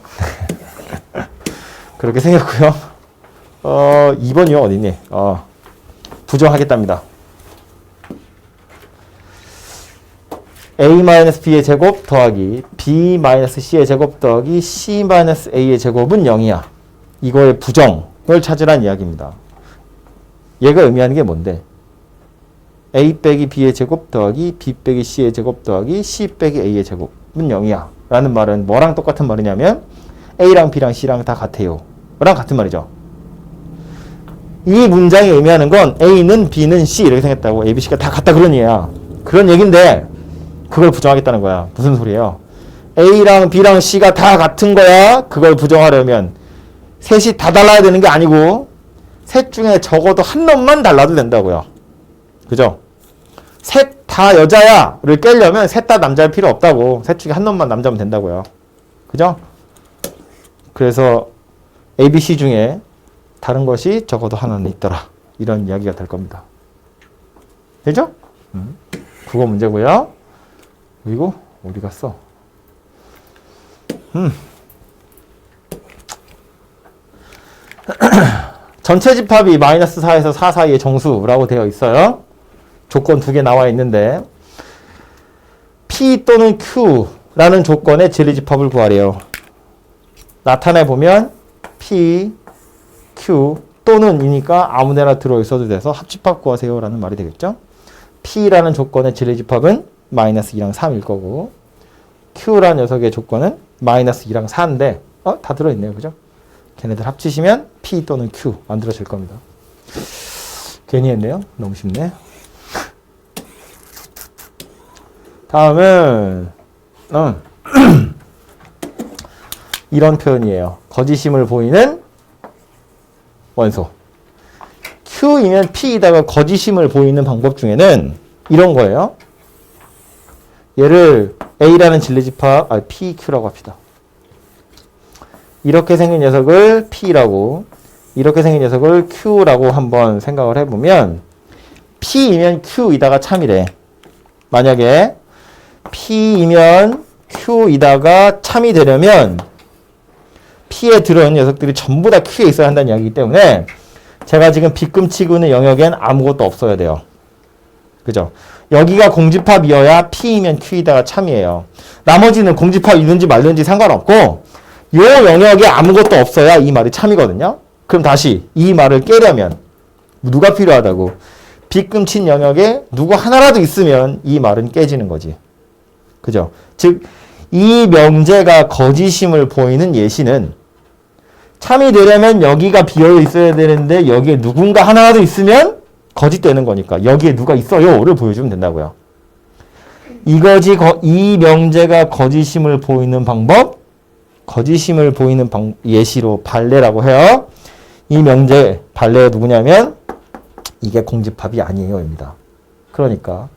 그렇게 생겼고요. 2번이요. 어디니? 부정하겠답니다. a-b의 제곱 더하기 b-c의 제곱 더하기 c-a의 제곱은 0이야. 이거의 부정을 찾으란 이야기입니다. 얘가 의미하는 게 뭔데? a 빼기 b의 제곱 더하기 b 빼기 c의 제곱 더하기 c 빼기 a의 제곱은 0이야. 라는 말은 뭐랑 똑같은 말이냐면 a랑 b랑 c랑 다 같아요. 랑 같은 말이죠. 이 문장이 의미하는 건 a는 b는 c 이렇게 생겼다고. a, b, c가 다 같다 그런 얘기야. 그런 얘기인데 그걸 부정하겠다는 거야. 무슨 소리예요? a랑 b랑 c가 다 같은 거야. 그걸 부정하려면 셋이 다 달라야 되는 게 아니고 셋 중에 적어도 한 놈만 달라도 된다고요. 그죠? 셋 다 여자야를 깨려면 셋 다 남자일 필요 없다고. 셋 중에 한 놈만 남자면 된다고요. 그죠? 그래서 A, B, C 중에 다른 것이 적어도 하나는 있더라. 이런 이야기가 될 겁니다. 되죠? 국어 문제고요. 그리고 어디 갔어? 전체 집합이 마이너스 4에서 4 사이의 정수라고 되어 있어요. 조건 2개 나와 있는데 P 또는 Q라는 조건의 진리집합을 구하래요. 나타내 보면 P, Q 또는 이니까 아무데나 들어있어도 돼서 합집합 구하세요 라는 말이 되겠죠. P라는 조건의 진리집합은 마이너스 2랑 3일 거고 Q라는 녀석의 조건은 마이너스 2랑 4인데 다 들어있네요. 그죠? 걔네들 합치시면 P 또는 Q 만들어질 겁니다. 괜히 했네요. 너무 쉽네. 다음은 이런 표현이에요. 거짓임을 보이는 원소. Q이면 P이다가 거짓임을 보이는 방법 중에는 이런 거예요. 얘를 A라는 진리집합, PQ라고 합시다. 이렇게 생긴 녀석을 P라고, 이렇게 생긴 녀석을 Q라고 한번 생각을 해보면 P이면 Q이다가 참이래. 만약에 P이면 Q이다가 참이 되려면 P에 들어있는 녀석들이 전부 다 Q에 있어야 한다는 이야기이기 때문에 제가 지금 빗금치고 있는 영역엔 아무것도 없어야 돼요. 그죠? 여기가 공집합이어야 P이면 Q이다가 참이에요. 나머지는 공집합이든지 말든지 상관없고 요 영역에 아무것도 없어야 이 말이 참이거든요. 그럼 다시 이 말을 깨려면 누가 필요하다고? 빗금친 영역에 누구 하나라도 있으면 이 말은 깨지는 거지. 그죠? 즉, 이 명제가 거짓임을 보이는 예시는 참이 되려면 여기가 비어 있어야 되는데 여기에 누군가 하나라도 있으면 거짓되는 거니까 여기에 누가 있어요를 보여주면 된다고요. 이거지 이 명제가 거짓임을 보이는 방법, 거짓임을 보이는 예시로 발레라고 해요. 이 명제 발레가 누구냐면 이게 공집합이 아니에요입니다. 그러니까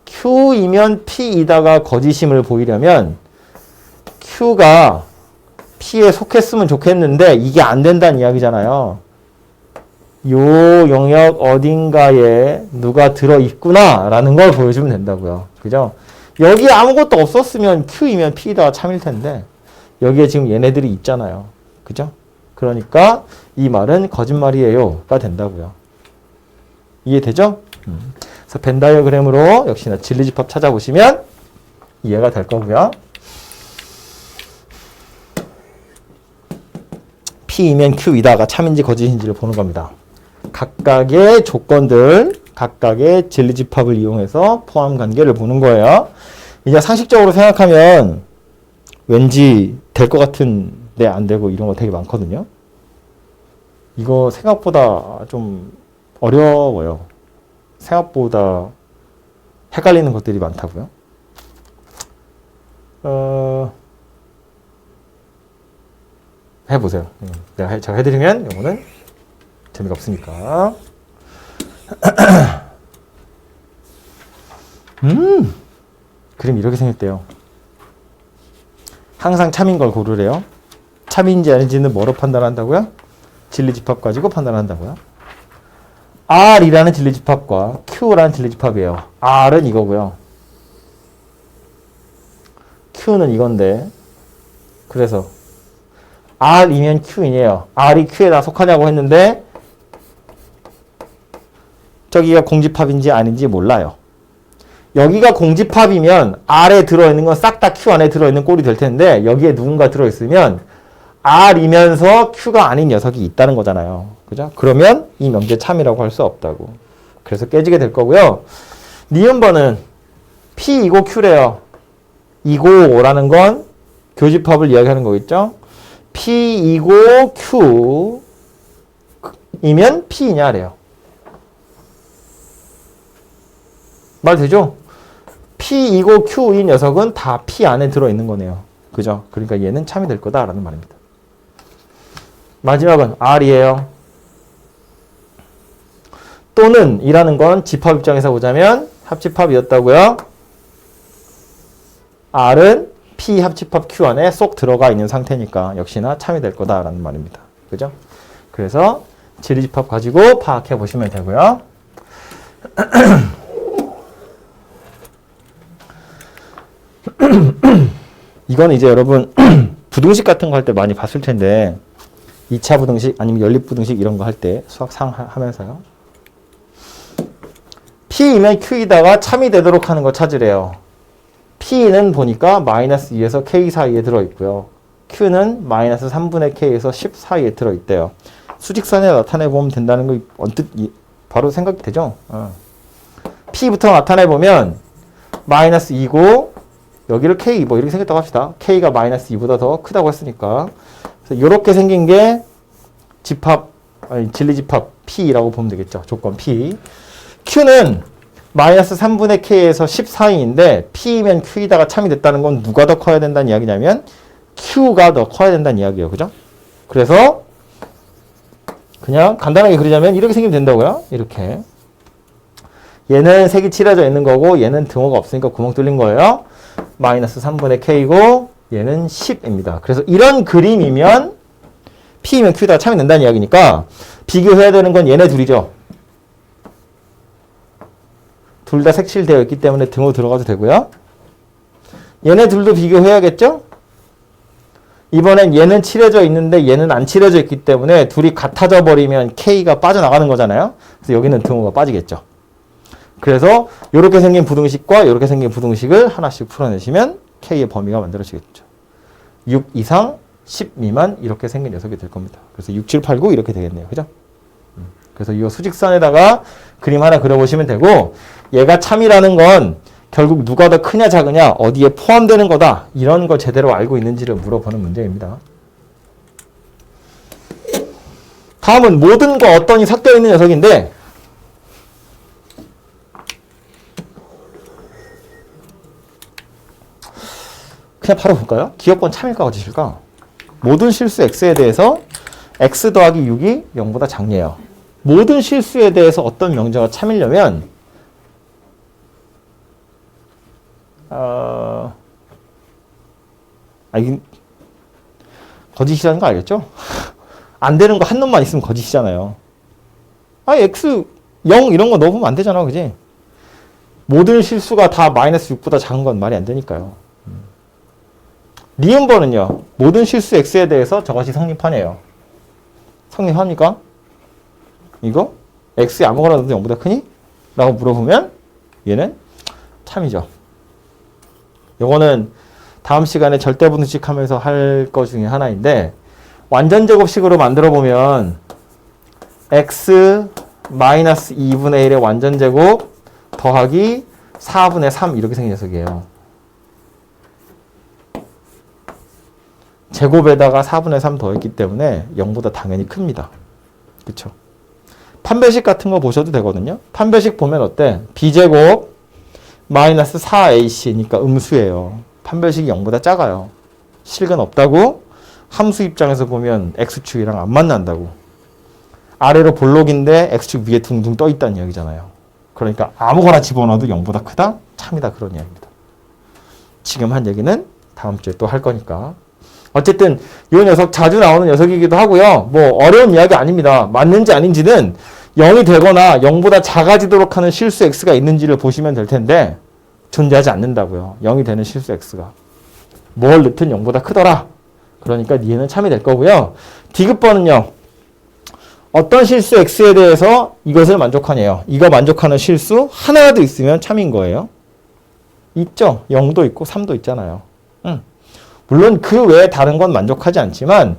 Q이면 P이다가 거짓임을 보이려면 Q가 P에 속했으면 좋겠는데 이게 안 된다는 이야기잖아요. 요 영역 어딘가에 누가 들어있구나 라는 걸 보여주면 된다고요. 그죠? 여기에 아무것도 없었으면 Q이면 P이다가 참일 텐데 여기에 지금 얘네들이 있잖아요. 그죠? 그러니까 이 말은 거짓말이에요가 된다고요. 이해되죠? 그래서 벤 다이어그램으로 역시나 진리집합 찾아보시면 이해가 될 거고요. P이면 Q이다가 참인지 거짓인지를 보는 겁니다. 각각의 조건들, 각각의 진리집합을 이용해서 포함 관계를 보는 거예요. 이제 상식적으로 생각하면 왠지 될 것 같은데 안 되고 이런 거 되게 많거든요. 이거 생각보다 좀 어려워요. 생각보다 헷갈리는 것들이 많다고요. 해보세요. 제가 해드리면 이거는 재미가 없으니까. 그림 이렇게 생겼대요. 항상 참인 걸 고르래요. 참인지 아닌지는 뭐로 판단한다고요? 진리집합 가지고 판단한다고요? R이라는 진리집합과 Q라는 진리집합이에요. R은 이거고요. Q는 이건데, 그래서 R이면 Q이에요. R이 Q에다 속하냐고 했는데 저기가 공집합인지 아닌지 몰라요. 여기가 공집합이면 R에 들어있는 건 싹 다 Q 안에 들어있는 꼴이 될 텐데 여기에 누군가 들어있으면 R이면서 Q가 아닌 녀석이 있다는 거잖아요. 그죠? 그러면 이 명제 참이라고 할 수 없다고. 그래서 깨지게 될 거고요. 니은번은 P이고 Q래요. 이고라는 건 교집합을 이야기하는 거겠죠? P이고 Q이면 P이냐래요. 말 되죠? P이고 Q인 녀석은 다 P 안에 들어있는 거네요. 그죠? 그러니까 얘는 참이 될 거다라는 말입니다. 마지막은 R이에요. 또는 이라는 건 집합 입장에서 보자면 합집합이었다고요. R은 P 합집합 Q 안에 쏙 들어가 있는 상태니까 역시나 참이 될 거다라는 말입니다. 그죠? 그래서 진리집합 가지고 파악해 보시면 되고요. 이건 이제 여러분 부등식 같은 거 할 때 많이 봤을 텐데 2차 부등식 아니면 연립부등식 이런 거 할 때 수학 하면서요. P이면 Q이다가 참이 되도록 하는 거 찾으래요. P는 보니까 마이너스 2에서 K 사이에 들어있고요. Q는 마이너스 3분의 K에서 10 사이에 들어있대요. 수직선에 나타내보면 된다는 거 언뜻 바로 생각이 되죠? P부터 나타내보면 마이너스 2고 여기를 K 뭐 이렇게 생겼다고 합시다. K가 마이너스 2보다 더 크다고 했으니까. 그래서 이렇게 생긴 게 진리집합 P라고 보면 되겠죠. 조건 P. Q는 마이너스 3분의 K에서 10 사이인데 P면 Q이다가 참이 됐다는 건 누가 더 커야 된다는 이야기냐면 Q가 더 커야 된다는 이야기예요. 그죠? 그래서 그냥 간단하게 그리자면 이렇게 생기면 된다고요. 이렇게. 얘는 색이 칠해져 있는 거고 얘는 등호가 없으니까 구멍 뚫린 거예요. 마이너스 3분의 K고 얘는 10입니다. 그래서 이런 그림이면 P면 Q에다가 참이 된다는 이야기니까 비교해야 되는 건 얘네 둘이죠. 둘 다 색칠되어 있기 때문에 등호 들어가도 되고요. 얘네 둘도 비교해야겠죠? 이번엔 얘는 칠해져 있는데 얘는 안 칠해져 있기 때문에 둘이 같아져 버리면 K가 빠져나가는 거잖아요. 그래서 여기는 등호가 빠지겠죠. 그래서 이렇게 생긴 부등식과 이렇게 생긴 부등식을 하나씩 풀어내시면 K의 범위가 만들어지겠죠. 6 이상 10 미만 이렇게 생긴 녀석이 될 겁니다. 그래서 6, 7, 8, 9 이렇게 되겠네요. 그죠? 그래서 이 수직선에다가 그림 하나 그려보시면 되고 얘가 참이라는 건 결국 누가 더 크냐 작으냐 어디에 포함되는 거다 이런 걸 제대로 알고 있는지를 물어보는 문제입니다. 다음은 모든과 어떤이 섞여 있는 녀석인데 그냥 바로 볼까요? 기억권 참일까 거짓일까? 모든 실수 x에 대해서 x 더하기 6이 0보다 작네요. 모든 실수에 대해서 어떤 명제가 참이려면 이게 거짓이라는 거 알겠죠? 안 되는 거 한 놈만 있으면 거짓이잖아요. x 0 이런 거 넣어보면 안 되잖아, 그지? 모든 실수가 다 마이너스 6보다 작은 건 말이 안 되니까요. 니은번은요, 모든 실수 x에 대해서 저것이 성립하네요. 성립합니까? 이거? x에 아무거나 넣어도 0보다 크니? 라고 물어보면 얘는 참이죠. 요거는 다음 시간에 절대분식 하면서 할 거 중에 하나인데 완전 제곱식으로 만들어 보면 x 마이너스 2분의 1의 완전 제곱 더하기 4분의 3 이렇게 생긴 녀석이에요. 제곱에다가 4분의 3 더했기 때문에 0보다 당연히 큽니다. 그쵸? 판별식 같은 거 보셔도 되거든요. 판별식 보면 어때? b제곱 마이너스 4ac니까 음수예요. 판별식이 0보다 작아요. 실근 없다고? 함수 입장에서 보면 x축이랑 안 만난다고. 아래로 볼록인데 x축 위에 둥둥 떠 있다는 이야기잖아요. 그러니까 아무거나 집어넣어도 0보다 크다? 참이다. 그런 이야기입니다. 지금 한 얘기는 다음 주에 또 할 거니까. 어쨌든 이 녀석 자주 나오는 녀석이기도 하고요. 뭐 어려운 이야기 아닙니다. 맞는지 아닌지는 0이 되거나 0보다 작아지도록 하는 실수 x가 있는지를 보시면 될 텐데 존재하지 않는다고요. 0이 되는 실수 x가. 뭘 넣든 0보다 크더라. 그러니까 얘는 참이 될 거고요. 디귿번은요. 어떤 실수 x에 대해서 이것을 만족하네요. 이거 만족하는 실수 하나라도 있으면 참인 거예요. 있죠. 0도 있고 3도 있잖아요. 물론 그 외에 다른 건 만족하지 않지만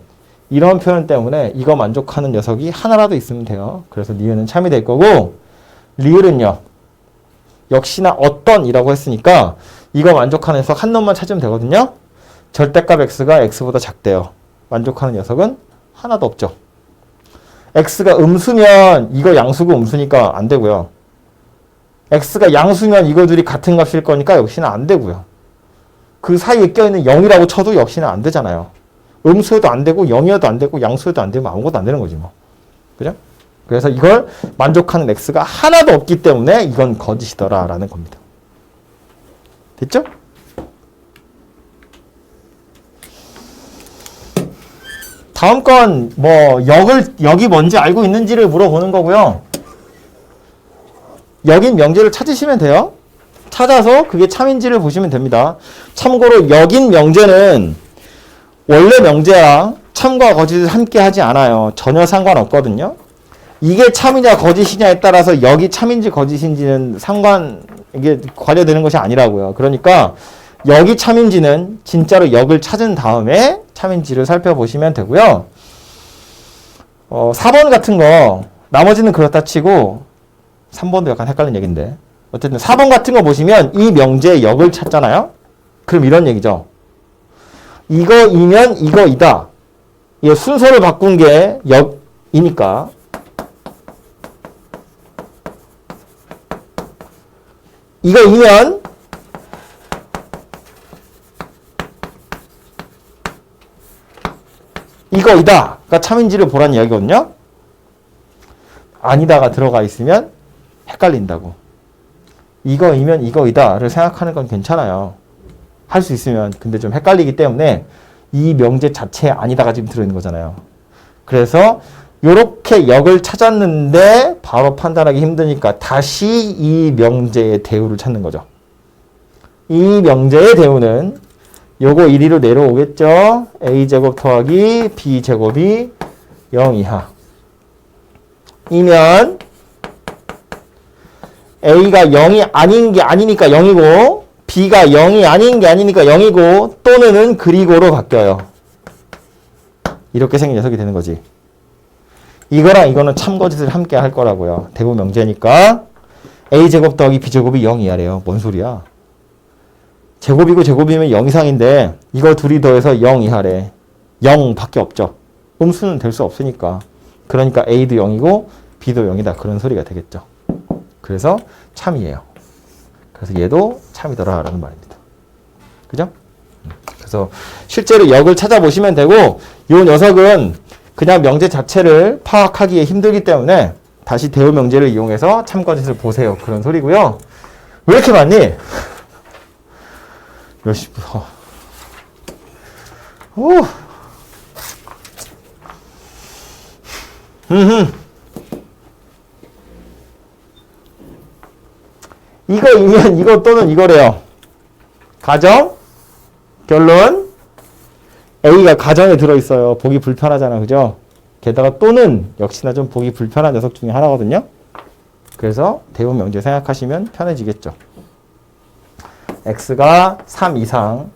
이런 표현 때문에 이거 만족하는 녀석이 하나라도 있으면 돼요. 그래서 니은은 참이 될 거고 리을은요. 역시나 어떤 이라고 했으니까 이거 만족하는 녀석 한 놈만 찾으면 되거든요. 절대값 x가 x보다 작대요. 만족하는 녀석은 하나도 없죠. x가 음수면 이거 양수고 음수니까 안 되고요. x가 양수면 이거 둘이 같은 값일 거니까 역시나 안 되고요. 그 사이에 껴있는 0이라고 쳐도 역시나 안 되잖아요. 음수여도 안 되고 0이어도 안 되고 양수여도 안 되면 아무것도 안 되는 거지 뭐. 그죠? 그래서 이걸 만족하는 x가 하나도 없기 때문에 이건 거짓이더라 라는 겁니다. 됐죠? 다음 건 뭐 역이 뭔지 알고 있는지를 물어보는 거고요. 역인 명제를 찾으시면 돼요. 찾아서 그게 참인지를 보시면 됩니다. 참고로 역인 명제는 원래 명제랑 참과 거짓을 함께 하지 않아요. 전혀 상관없거든요. 이게 참이냐 거짓이냐에 따라서 역이 참인지 거짓인지는 이게 관여되는 것이 아니라고요. 그러니까 역이 참인지는 진짜로 역을 찾은 다음에 참인지를 살펴보시면 되고요. 4번 같은 거 나머지는 그렇다 치고 3번도 약간 헷갈리는 얘기인데 어쨌든 4번 같은 거 보시면 이 명제의 역을 찾잖아요. 그럼 이런 얘기죠. 이거이면 이거이다. 이 순서를 바꾼 게 역이니까 이거이면 이거이다가 참인지를 보란 이야기거든요. 아니다가 들어가 있으면 헷갈린다고. 이거이면 이거이다를 생각하는 건 괜찮아요. 할 수 있으면. 근데 좀 헷갈리기 때문에 이 명제 자체에 아니다가 지금 들어있는 거잖아요. 그래서 요렇게 역을 찾았는데 바로 판단하기 힘드니까 다시 이 명제의 대우를 찾는 거죠. 이 명제의 대우는 요거 1위로 내려오겠죠. a제곱 더하기 b제곱이 0 이하 이면 a가 0이 아닌 게 아니니까 0이고 b가 0이 아닌 게 아니니까 0이고 또는은 그리고로 바뀌어요. 이렇게 생긴 녀석이 되는 거지. 이거랑 이거는 참거짓을 함께 할 거라고요. 대부 명제니까 a제곱 더하기 b제곱이 0 이하래요. 뭔 소리야. 제곱이고 제곱이면 0 이상인데 이거 둘이 더해서 0 이하래. 0밖에 없죠. 음수는 될 수 없으니까. 그러니까 a도 0이고 b도 0이다. 그런 소리가 되겠죠. 그래서 참이에요. 그래서 얘도 참이더라 라는 말입니다. 그죠? 그래서 실제로 역을 찾아보시면 되고 이 녀석은 그냥 명제 자체를 파악하기에 힘들기 때문에 다시 대우 명제를 이용해서 참거짓을 보세요. 그런 소리고요. 왜 이렇게 많니? 몇십 분. 오. 이거이면 이거 또는 이거래요. 가정, 결론, A가 가정에 들어있어요. 보기 불편하잖아. 그죠? 게다가 또는 역시나 좀 보기 불편한 녀석 중에 하나거든요. 그래서 대우 명제 생각하시면 편해지겠죠. X가 3 이상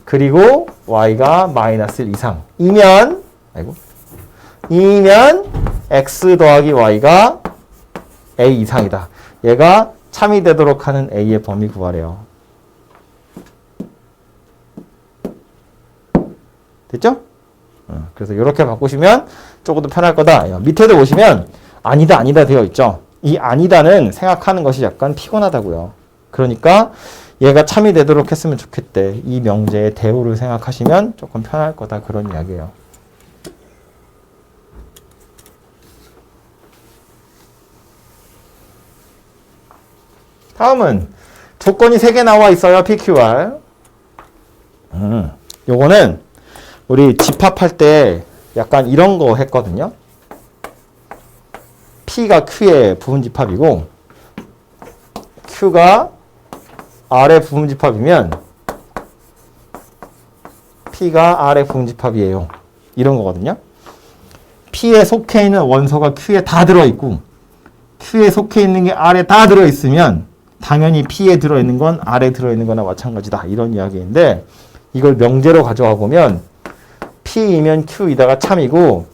그리고 Y가 마이너스 1 이상 이면 X 더하기 Y가 A 이상이다. 얘가 참이 되도록 하는 A의 범위 구하래요. 됐죠? 그래서 이렇게 바꾸시면 조금 더 편할 거다. 밑에도 보시면 아니다 아니다 되어 있죠. 이 아니다는 생각하는 것이 약간 피곤하다고요. 그러니까 얘가 참이 되도록 했으면 좋겠대. 이 명제의 대우를 생각하시면 조금 편할 거다. 그런 이야기예요. 다음은 조건이 3개 나와 있어요. PQR. 요거는 우리 집합할 때 약간 이런 거 했거든요. P가 Q의 부분집합이고 Q가 R의 부분집합이면 P가 R의 부분집합이에요. 이런 거거든요. P에 속해 있는 원소가 Q에 다 들어있고 Q에 속해 있는 게 R에 다 들어있으면 당연히 P에 들어있는 건 R에 들어있는 거나 마찬가지다. 이런 이야기인데 이걸 명제로 가져와 보면 P이면 Q이다가 참이고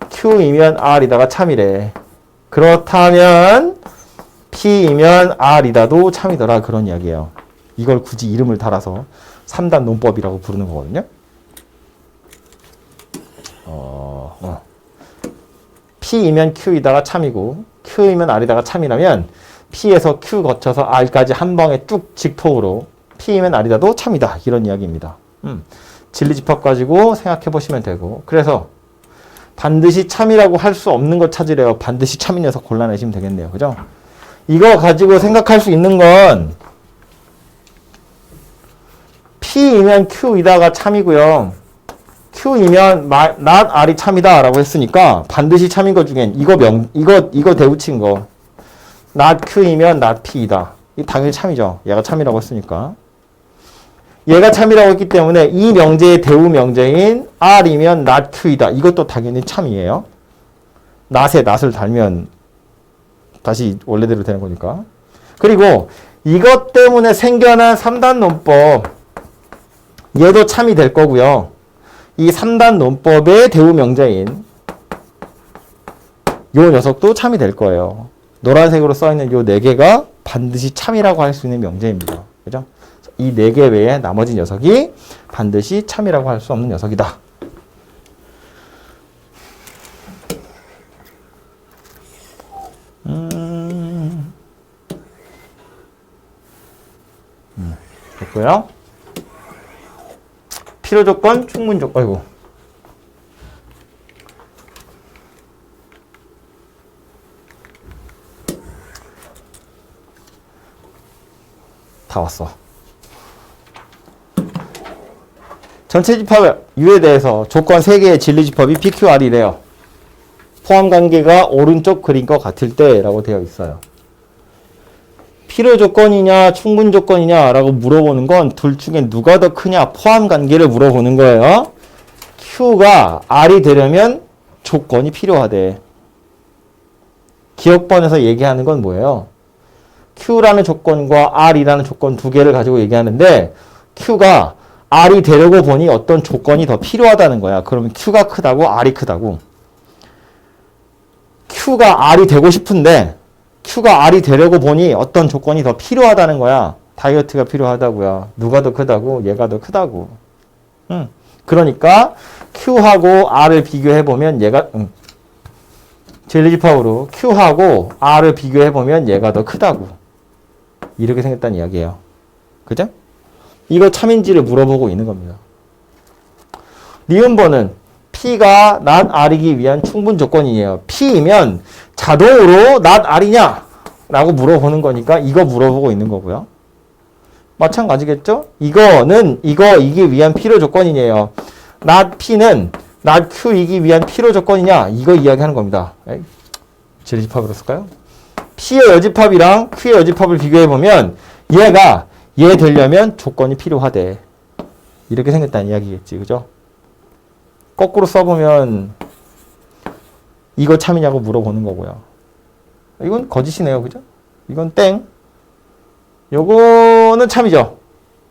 Q이면 R이다가 참이래. 그렇다면 P이면 R이다도 참이더라. 그런 이야기예요. 이걸 굳이 이름을 달아서 3단 논법이라고 부르는 거거든요. P이면 Q이다가 참이고 Q이면 R이다가 참이라면 P에서 Q 거쳐서 R까지 한 방에 쭉 직통으로 P이면 R이다도 참이다. 이런 이야기입니다. 진리집합 가지고 생각해 보시면 되고 그래서 반드시 참이라고 할 수 없는 거 찾으래요. 반드시 참인 녀석 골라내시면 되겠네요. 그죠? 이거 가지고 생각할 수 있는 건 P이면 Q이다가 참이고요. Q이면 not R이 참이다 라고 했으니까 반드시 참인 것 중엔 이거 대우친 거 not Q이면 not P이다. 이 당연히 참이죠. 얘가 참이라고 했으니까. 얘가 참이라고 했기 때문에 이 명제의 대우 명제인 R이면 not Q이다. 이것도 당연히 참이에요. not에 not을 달면 다시 원래대로 되는 거니까. 그리고 이것 때문에 생겨난 3단 논법 얘도 참이 될 거고요. 이 3단 논법의 대우 명제인 요 녀석도 참이 될 거예요. 노란색으로 써있는 요 4개가 반드시 참이라고 할 수 있는 명제입니다. 그죠? 이 4개 외에 나머지 녀석이 반드시 참이라고 할 수 없는 녀석이다. 됐고요. 필요 조건, 충분 조건, 아이고. 다 왔어. 전체 집합 U에 대해서 조건 3개의 진리 집합이 PQR이래요. 포함 관계가 오른쪽 그림과 같을 때 라고 되어 있어요. 필요 조건이냐 충분 조건이냐 라고 물어보는 건 둘 중에 누가 더 크냐 포함 관계를 물어보는 거예요. Q가 R이 되려면 조건이 필요하대. 기억번에서 얘기하는 건 뭐예요? Q라는 조건과 R이라는 조건 2개를 가지고 얘기하는데 Q가 R이 되려고 보니 어떤 조건이 더 필요하다는 거야. 그러면 Q가 크다고 R이 크다고. Q가 R이 되고 싶은데 Q가 R이 되려고 보니 어떤 조건이 더 필요하다는 거야. 다이어트가 필요하다고요. 누가 더 크다고? 얘가 더 크다고. 그러니까 Q하고 R을 비교해보면 얘가 진리집합으로 Q하고 R을 비교해보면 얘가 더 크다고. 이렇게 생겼다는 이야기예요. 그죠? 이거 참인지를 물어보고 있는 겁니다. 니은번은 P가 not R이기 위한 충분 조건이에요. P이면 자동으로 not R이냐? 라고 물어보는 거니까 이거 물어보고 있는 거고요. 마찬가지겠죠? 이거는 이거이기 위한 필요 조건이에요. not P는 not Q이기 위한 필요 조건이냐? 이거 이야기하는 겁니다. 진리집합으로 쓸까요? P의 여집합이랑 Q의 여집합을 비교해보면 얘가 얘 되려면 조건이 필요하대. 이렇게 생겼다는 이야기겠지. 그죠? 거꾸로 써보면 이거 참이냐고 물어보는 거고요. 이건 거짓이네요. 그죠? 이건 땡. 요거는 참이죠.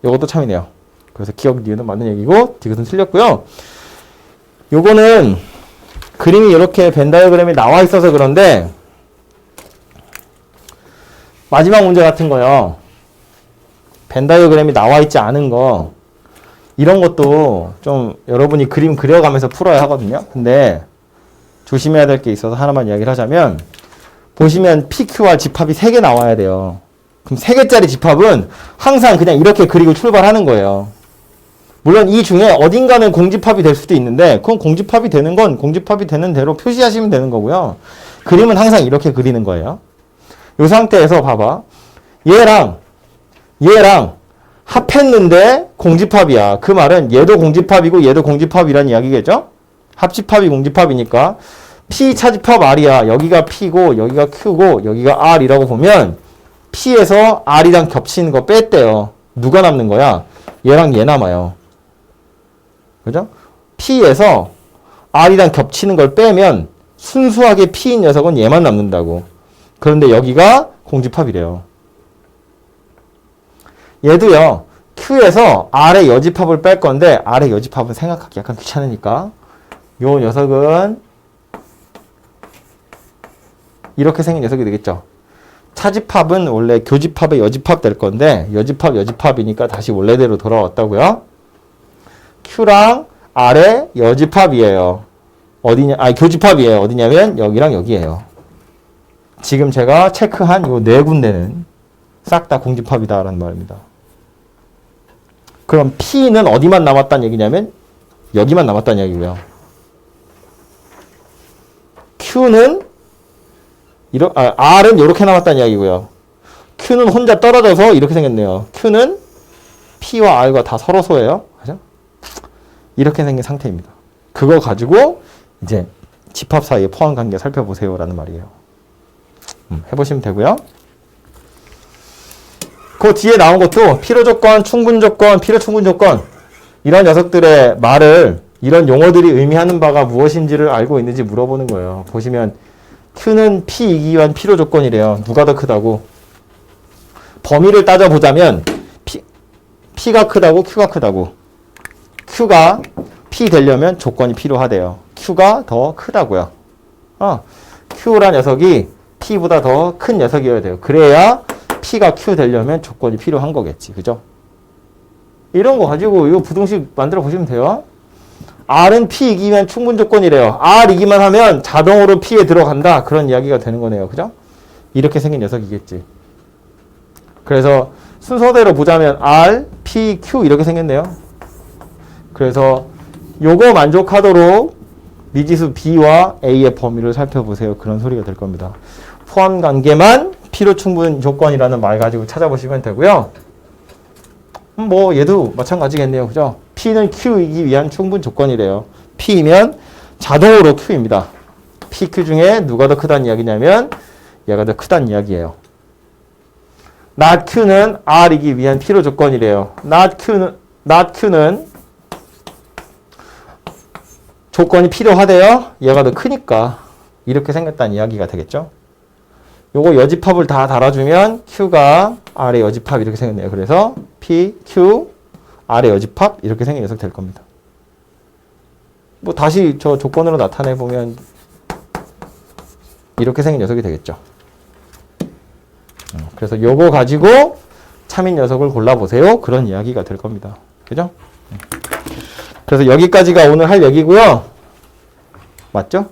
요것도 참이네요. 그래서 기억 니은은 맞는 얘기고 디귿은 틀렸고요. 요거는 그림이 이렇게 벤 다이어그램이 나와 있어서 그런데 마지막 문제 같은 거요. 벤 다이어그램이 나와 있지 않은 거 이런 것도 좀 여러분이 그림 그려가면서 풀어야 하거든요. 근데 조심해야 될 게 있어서 하나만 이야기를 하자면 보시면 PQ와 집합이 3개 나와야 돼요. 그럼 3개짜리 집합은 항상 그냥 이렇게 그리고 출발하는 거예요. 물론 이 중에 어딘가는 공집합이 될 수도 있는데 그건 공집합이 되는 건 공집합이 되는 대로 표시하시면 되는 거고요. 그림은 항상 이렇게 그리는 거예요. 이 상태에서 봐봐. 얘랑 합했는데 공집합이야. 그 말은 얘도 공집합이고 얘도 공집합이란 이야기겠죠? 합집합이 공집합이니까 P 차집합 R이야. 여기가 P고 여기가 Q고 여기가 R이라고 보면 P에서 R이랑 겹치는 거 뺐대요. 누가 남는 거야? 얘랑 얘 남아요. 그죠? P에서 R이랑 겹치는 걸 빼면 순수하게 P인 녀석은 얘만 남는다고. 그런데 여기가 공집합이래요. 얘도요. Q에서 R의 여집합을 뺄 건데 R의 여집합은 생각하기 약간 귀찮으니까 요 녀석은 이렇게 생긴 녀석이 되겠죠. 차집합은 원래 교집합의 여집합 될 건데 여집합 여집합이니까 다시 원래대로 돌아왔다고요. Q랑 R의 여집합이에요. 어디냐? 교집합이에요. 어디냐면 여기랑 여기예요. 지금 제가 체크한 요 4군데는 싹 다 공집합이다라는 말입니다. 그럼 P는 어디만 남았다는 얘기냐면 여기만 남았다는 얘기고요. Q는 R은 이렇게 남았다는 이야기고요. Q는 혼자 떨어져서 이렇게 생겼네요. Q는 P와 R과 다 서로 소예요. 그죠? 이렇게 생긴 상태입니다. 그거 가지고 이제 집합 사이의 포함 관계 살펴보세요 라는 말이에요. 해보시면 되고요. 그 뒤에 나온 것도 필요 조건, 충분 조건, 필요 충분 조건 이런 녀석들의 말을 이런 용어들이 의미하는 바가 무엇인지를 알고 있는지 물어보는 거예요. 보시면 Q는 P이기 위한 필요 조건이래요. 누가 더 크다고? 범위를 따져보자면 P가 크다고 Q가 크다고. Q가 P 되려면 조건이 필요하대요. Q가 더 크다고요. Q란 녀석이 P보다 더 큰 녀석이어야 돼요. 그래야 P가 Q 되려면 조건이 필요한 거겠지. 그죠? 이런 거 가지고 이 부등식 만들어 보시면 돼요. R은 P이기면 충분 조건이래요. R이기만 하면 자동으로 P에 들어간다. 그런 이야기가 되는 거네요. 그죠? 이렇게 생긴 녀석이겠지. 그래서 순서대로 보자면 R, P, Q 이렇게 생겼네요. 그래서 요거 만족하도록 미지수 B와 A의 범위를 살펴보세요. 그런 소리가 될 겁니다. 포함 관계만 필요 충분 조건이라는 말 가지고 찾아보시면 되고요. 뭐 얘도 마찬가지겠네요. 그죠? P는 Q이기 위한 충분 조건이래요. P이면 자동으로 Q입니다. PQ 중에 누가 더 크다는 이야기냐면 얘가 더 크다는 이야기예요. not Q는 R이기 위한 필요 조건이래요. not Q는 조건이 필요하대요. 얘가 더 크니까 이렇게 생겼다는 이야기가 되겠죠. 요거 여집합을 다 달아주면 Q가 R의 여집합 이렇게 생겼네요. 그래서 P, Q, R의 여집합 이렇게 생긴 녀석 될 겁니다. 뭐 다시 저 조건으로 나타내 보면 이렇게 생긴 녀석이 되겠죠. 그래서 요거 가지고 참인 녀석을 골라보세요. 그런 이야기가 될 겁니다. 그죠? 그래서 여기까지가 오늘 할 얘기고요. 맞죠?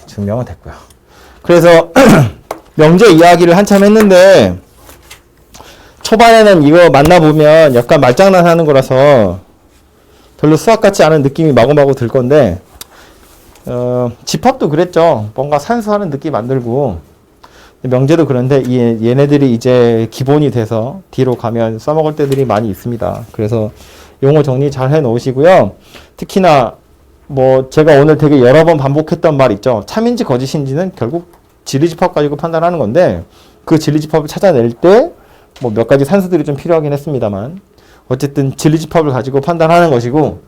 증명은 됐고요. 그래서 명제 이야기를 한참 했는데 초반에는 이거 만나보면 약간 말장난하는 거라서 별로 수학 같지 않은 느낌이 마구마구 들 건데 집합도 그랬죠. 뭔가 산수하는 느낌 안 들고 명제도 그런데 얘네들이 이제 기본이 돼서 뒤로 가면 써먹을 때들이 많이 있습니다. 그래서 용어 정리 잘 해 놓으시고요. 특히나 뭐 제가 오늘 되게 여러 번 반복했던 말 있죠. 참인지 거짓인지는 결국 진리집합 가지고 판단하는 건데 그 진리집합을 찾아낼 때 뭐 몇 가지 산수들이 좀 필요하긴 했습니다만 어쨌든 진리집합을 가지고 판단하는 것이고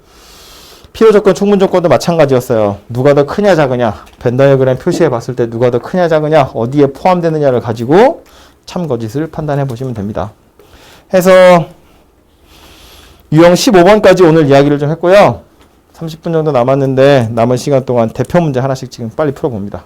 필요조건, 충분조건도 마찬가지였어요. 누가 더 크냐 작으냐 벤 다이어그램 표시해 봤을 때 누가 더 크냐 작으냐 어디에 포함되느냐를 가지고 참 거짓을 판단해 보시면 됩니다. 해서 유형 15번까지 오늘 이야기를 좀 했고요. 30분 정도 남았는데 남은 시간 동안 대표 문제 하나씩 지금 빨리 풀어봅니다.